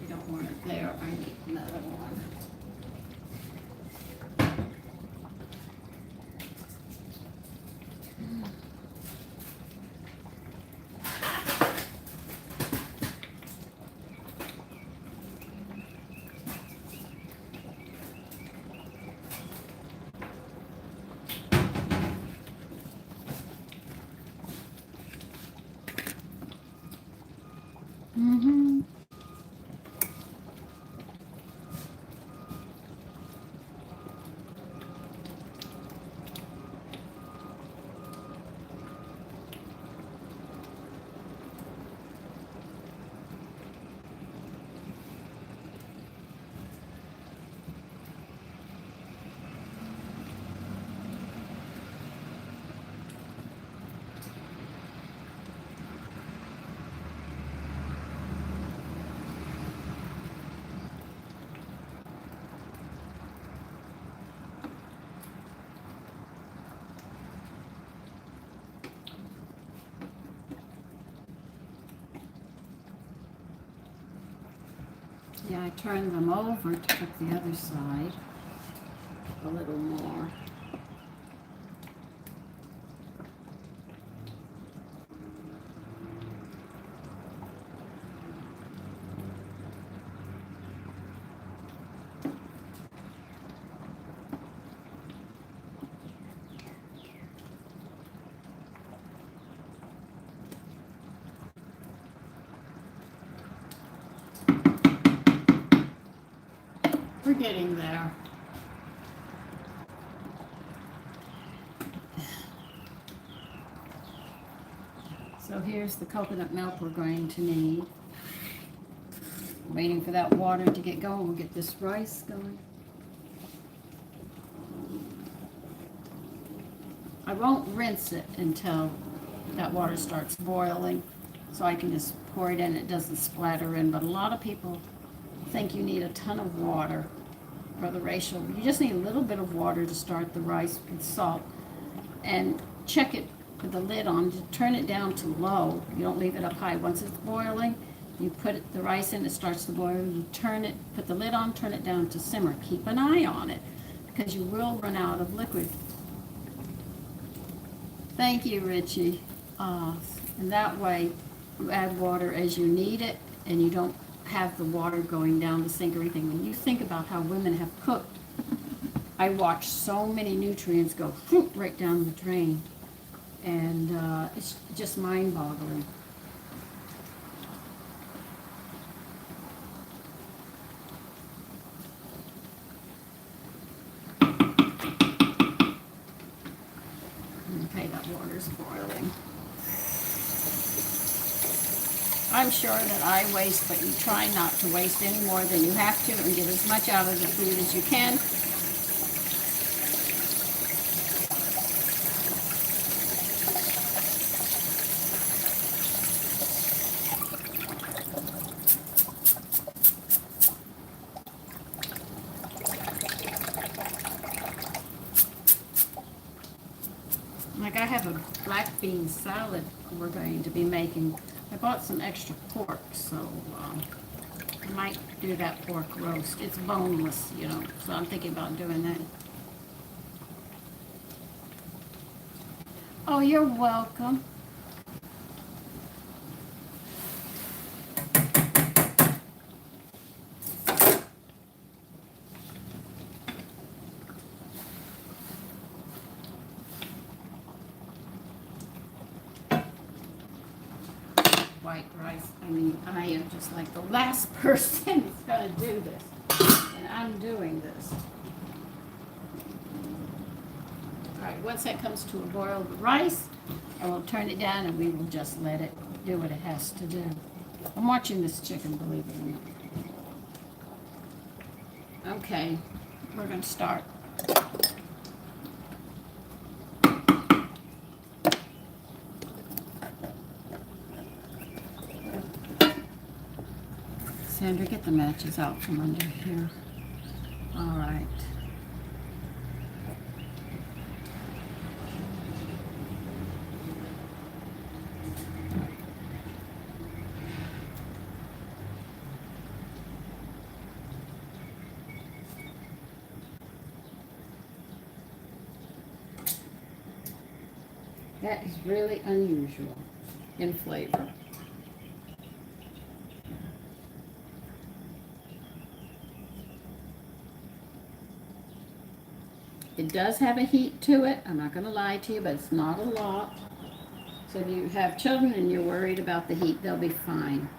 You don't want it there. I need another one. Mm-hmm. Yeah, I turned them over to cook the other side a little more. We're getting there. So here's the coconut milk we're going to need. Waiting for that water to get going. We'll get this rice going. I won't rinse it until that water starts boiling, so I can just pour it in. It doesn't splatter in, but a lot of people think you need a ton of water for the ratio. You just need a little bit of water to start the rice with salt, and check it with the lid on. Turn it down to low. You don't leave it up high. Once it's boiling, you put the rice in, it starts to boil, you turn it, put the lid on, turn it down to simmer. Keep an eye on it, because you will run out of liquid. Thank you, Richie. And that way, you add water as you need it, and you don't have the water going down the sink or anything. When you think about how women have cooked, I watch so many nutrients go right down the drain, and it's just mind-boggling. Okay, that water's boiling. I'm sure that I waste, but you try not to waste any more than you have to, and get as much out of the food as you can. Like I have a black bean salad we're going to be making. I bought some extra pork, so I might do that pork roast. It's boneless, you know, so I'm thinking about doing that. Oh, you're welcome. White rice. I mean, I am just like the last person that's going to do this. And I'm doing this. All right, once that comes to a boil, the rice, I will turn it down and we will just let it do what it has to do. I'm watching this chicken, believe it or not. Okay, we're going to start. Sandra, get the matches out from under here. All right. That is really unusual in flavor. It does have a heat to it. I'm not going to lie to you, but it's not a lot. So if you have children and you're worried about the heat, they'll be fine.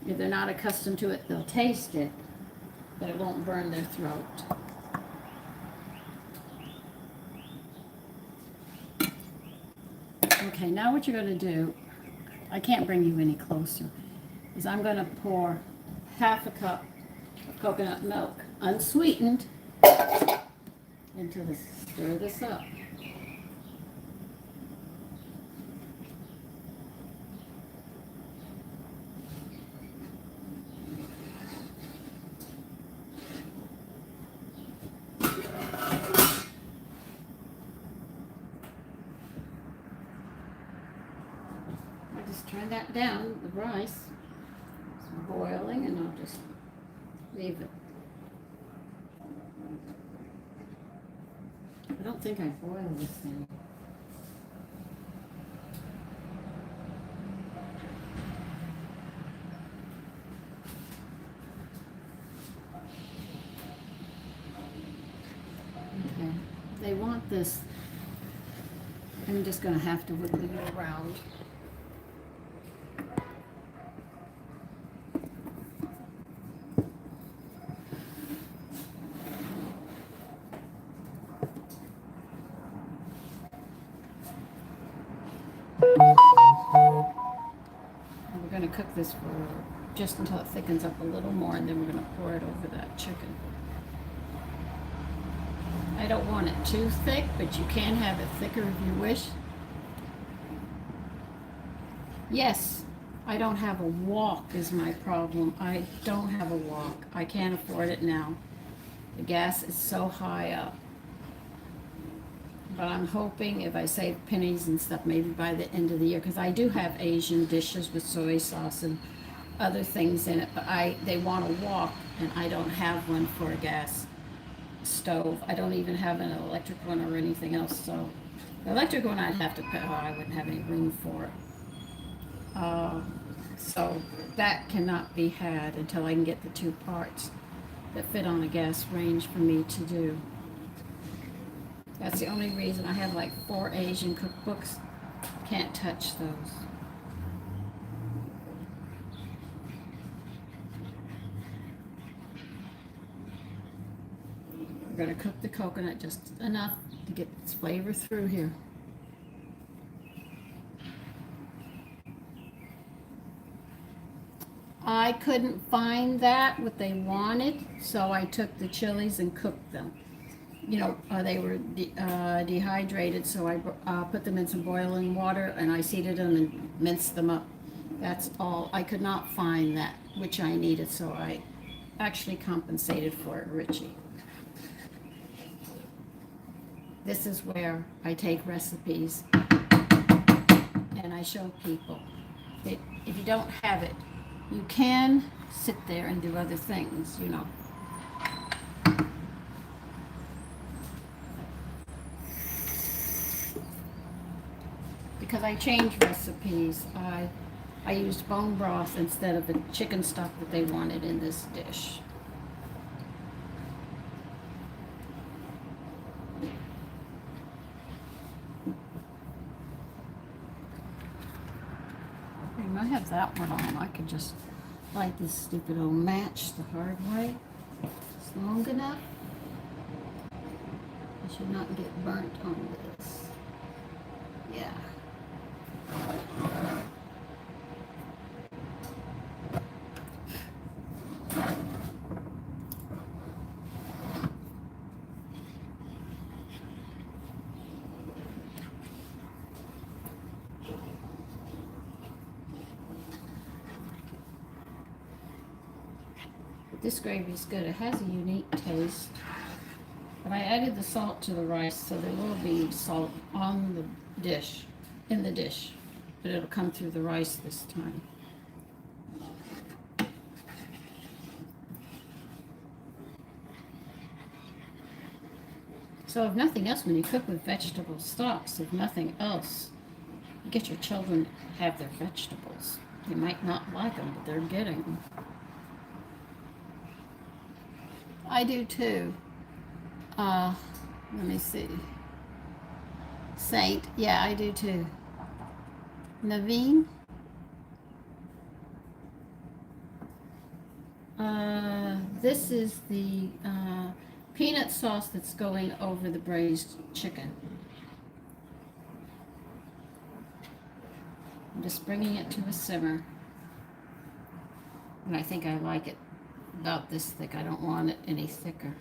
If they're not accustomed to it, they'll taste it, but it won't burn their throat. Okay, now what you're going to do, I can't bring you any closer, is I'm going to pour half a cup of coconut milk, unsweetened, into this. Stir this up. Just turn that down, the rice is boiling, and I'll just leave it. I don't think I boiled this thing. Okay, they want this. I'm just going to have to wiggle it around. And we're going to cook this for just until it thickens up a little more, and then we're going to pour it over that chicken. I don't want it too thick, but you can have it thicker if you wish. Yes, I don't have a wok is my problem. I don't have a wok. I can't afford it now. The gas is so high up. But I'm hoping if I save pennies and stuff, maybe by the end of the year, because I do have Asian dishes with soy sauce and other things in it, but they want a wok, and I don't have one for a gas stove. I don't even have an electric one or anything else, so the electric one I'd have to pay. Oh, I wouldn't have any room for it. So that cannot be had until I can get the two parts that fit on a gas range for me to do. That's the only reason I have like 4 Asian cookbooks. Can't touch those. We're going to cook the coconut just enough to get its flavor through here. I couldn't find that, what they wanted, so I took the chilies and cooked them. You know, they were dehydrated, so I put them in some boiling water, and I seeded them and minced them up. That's all. I could not find that, which I needed, so I actually compensated for it, Richie. This is where I take recipes and I show people that if you don't have it, you can sit there and do other things, you know. Because I changed recipes. I used bone broth instead of the chicken stock that they wanted in this dish. I have that one on. I could just light this stupid old match the hard way. It's long enough. I should not get burnt on this. Yeah. This gravy is good. It has a unique taste. But I added the salt to the rice, so there will be salt on the dish, in the dish. But it'll come through the rice this time. So if nothing else, when you cook with vegetable stocks, if nothing else, you get your children to have their vegetables. You might not like them, but they're getting them. I do too. Let me see. Saint, yeah, I do too. Naveen? This is the peanut sauce that's going over the braised chicken. I'm just bringing it to a simmer. And I think I like it about this thick. I don't want it any thicker.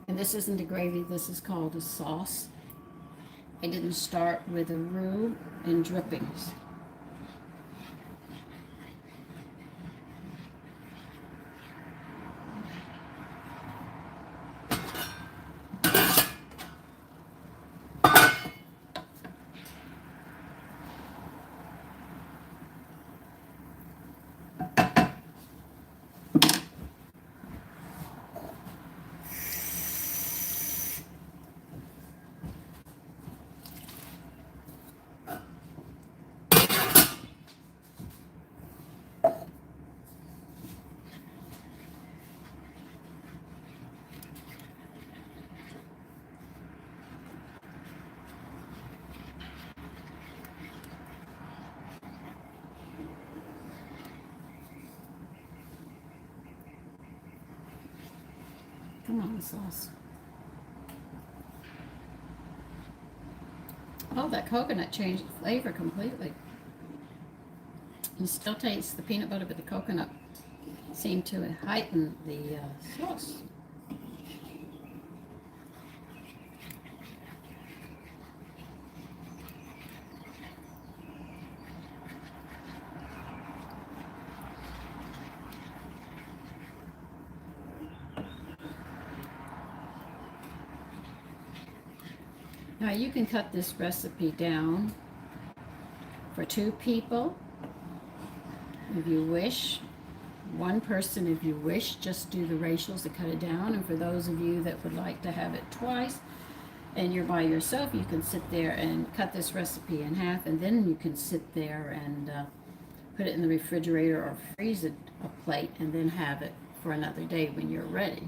And this isn't a gravy, this is called a sauce. I didn't start with a roux and drippings. Come on, sauce. Oh, that coconut changed the flavor completely. You still taste the peanut butter, but the coconut seemed to heighten the sauce. Now you can cut this recipe down for 2 people if you wish. 1 person if you wish. Just do the ratios to cut it down. And for those of you that would like to have it twice and you're by yourself, you can sit there and cut this recipe in half, and then you can sit there and put it in the refrigerator or freeze it a plate and then have it for another day when you're ready.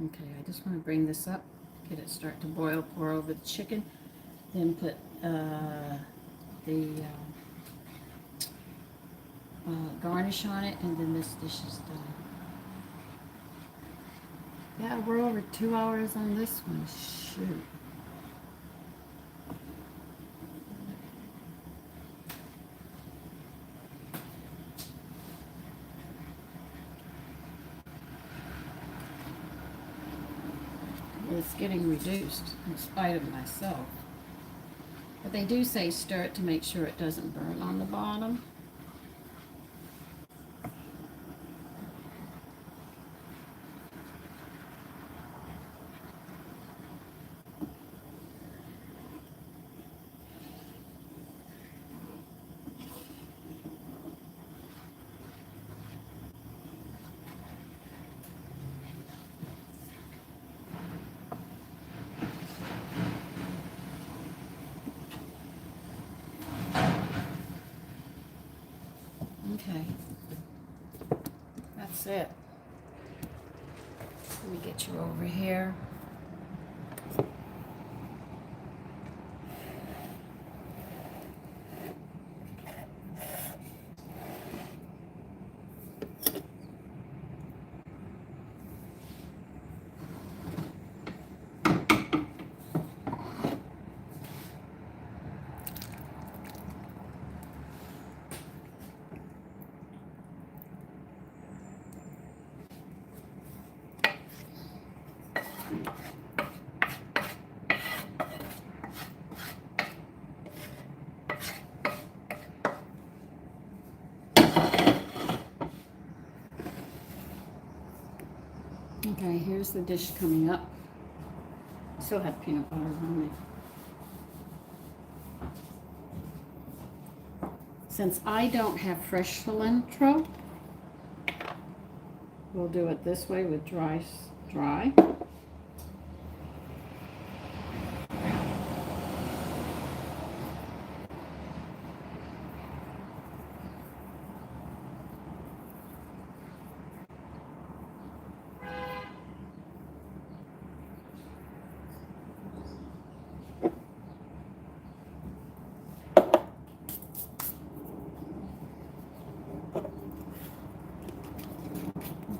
Okay, I just want to bring this up, get it start to boil, pour over the chicken, then put the garnish on it, and then this dish is done. Yeah, we're over 2 hours on this one. Shoot. It's getting reduced in spite of myself. But they do say stir it to make sure it doesn't burn on the bottom. Okay, that's it. Let me get you over here. Okay, here's the dish coming up. Still have peanut butter on it. Since I don't have fresh cilantro, we'll do it this way with dry.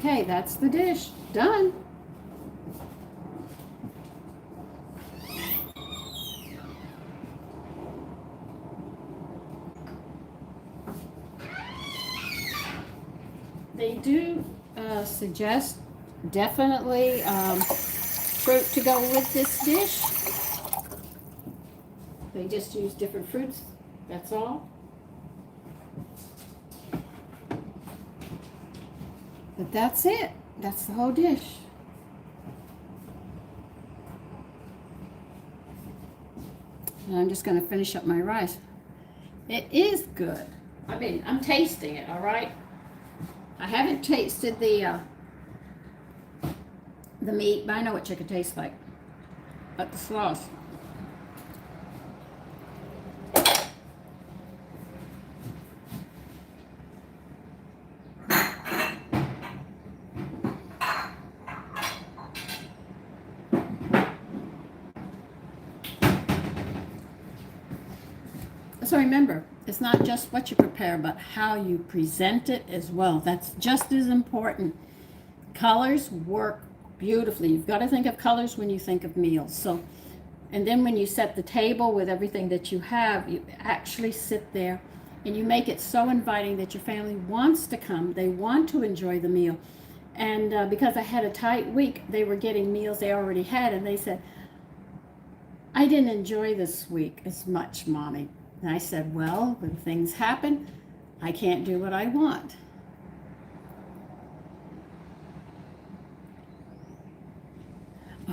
Okay, that's the dish. Done. They do suggest definitely fruit to go with this dish. They just use different fruits, that's all. But that's it. That's the whole dish. And I'm just going to finish up my rice. It is good. I mean, I'm tasting it, all right? I haven't tasted the meat, but I know what chicken tastes like. But the sauce. So remember, it's not just what you prepare, but how you present it as well. That's just as important. Colors work beautifully. You've got to think of colors when you think of meals. So, and then when you set the table with everything that you have, you actually sit there and you make it so inviting that your family wants to come. They want to enjoy the meal. And because I had a tight week, they were getting meals they already had, and they said, I didn't enjoy this week as much, Mommy. And I said, well, when things happen, I can't do what I want.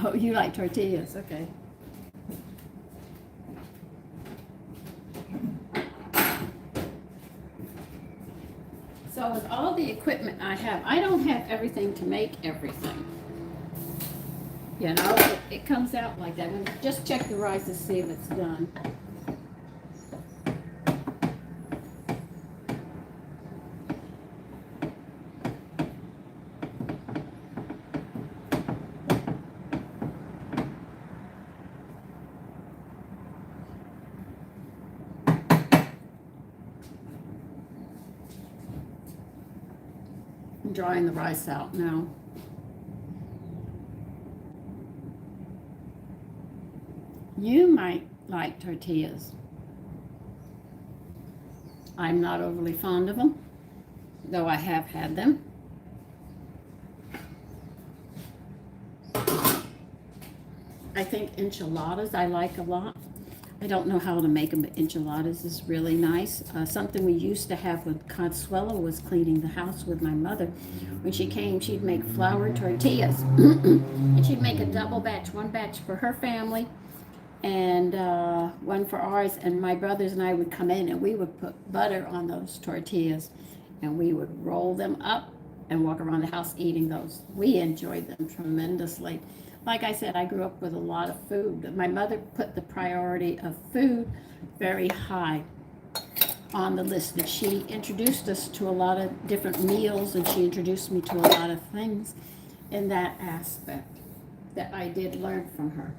Oh, you like tortillas, okay. So with all the equipment I have, I don't have everything to make everything. You know, it comes out like that. Just check the rice to see if it's done. I'm drying the rice out now. You might like tortillas. I'm not overly fond of them, though I have had them. I think enchiladas I like a lot. I don't know how to make them, but enchiladas is really nice. Something we used to have when Consuelo was cleaning the house with my mother. When she came, she'd make flour tortillas. And she'd make a double batch, one batch for her family and one for ours. And my brothers and I would come in and we would put butter on those tortillas. And we would roll them up and walk around the house eating those. We enjoyed them tremendously. Like I said, I grew up with a lot of food. My mother put the priority of food very high on the list. That she introduced us to a lot of different meals, and she introduced me to a lot of things in that aspect that I did learn from her.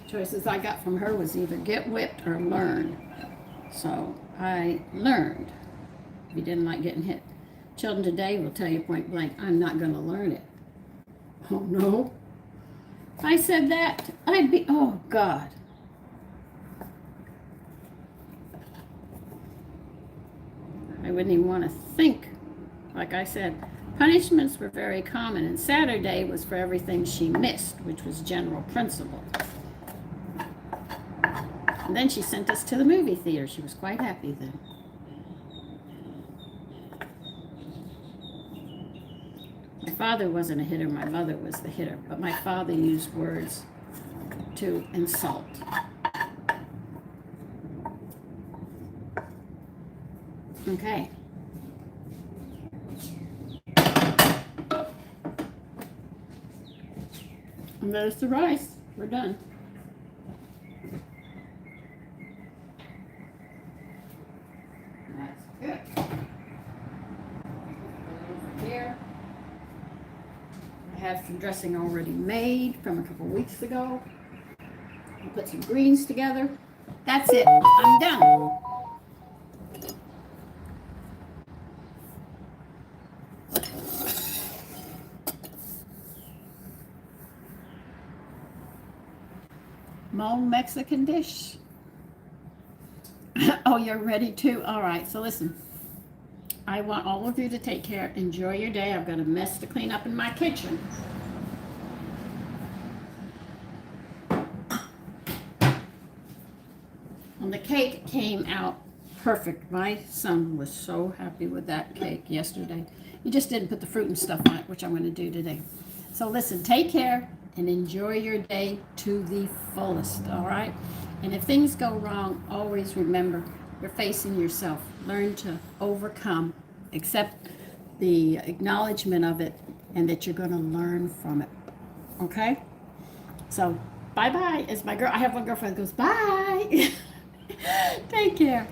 Choices I got from her was either get whipped or learn. So I learned. If you didn't like getting hit. Children today will tell you point blank, I'm not going to learn it. Oh no. If I said that, I'd be, oh God. I wouldn't even want to think. Like I said, punishments were very common, and Saturday was for everything she missed, which was general principle. And then she sent us to the movie theater. She was quite happy then. My father wasn't a hitter. My mother was the hitter. But my father used words to insult. Okay. And there's the rice. We're done. have some dressing already made from a couple weeks ago. I'll put some greens together. That's it. I'm done. Mole Mexican dish. Oh, you're ready too? All right, so listen. I want all of you to take care. Enjoy your day. I've got a mess to clean up in my kitchen. And the cake came out perfect. My son was so happy with that cake yesterday. He just didn't put the fruit and stuff on it, which I'm going to do today. So listen, take care and enjoy your day to the fullest, all right? And if things go wrong, always remember you're facing yourself. Learn to overcome, accept the acknowledgement of it, and that you're going to learn from it, okay? So bye-bye. As my girl, I have one girlfriend that goes, bye. Take care.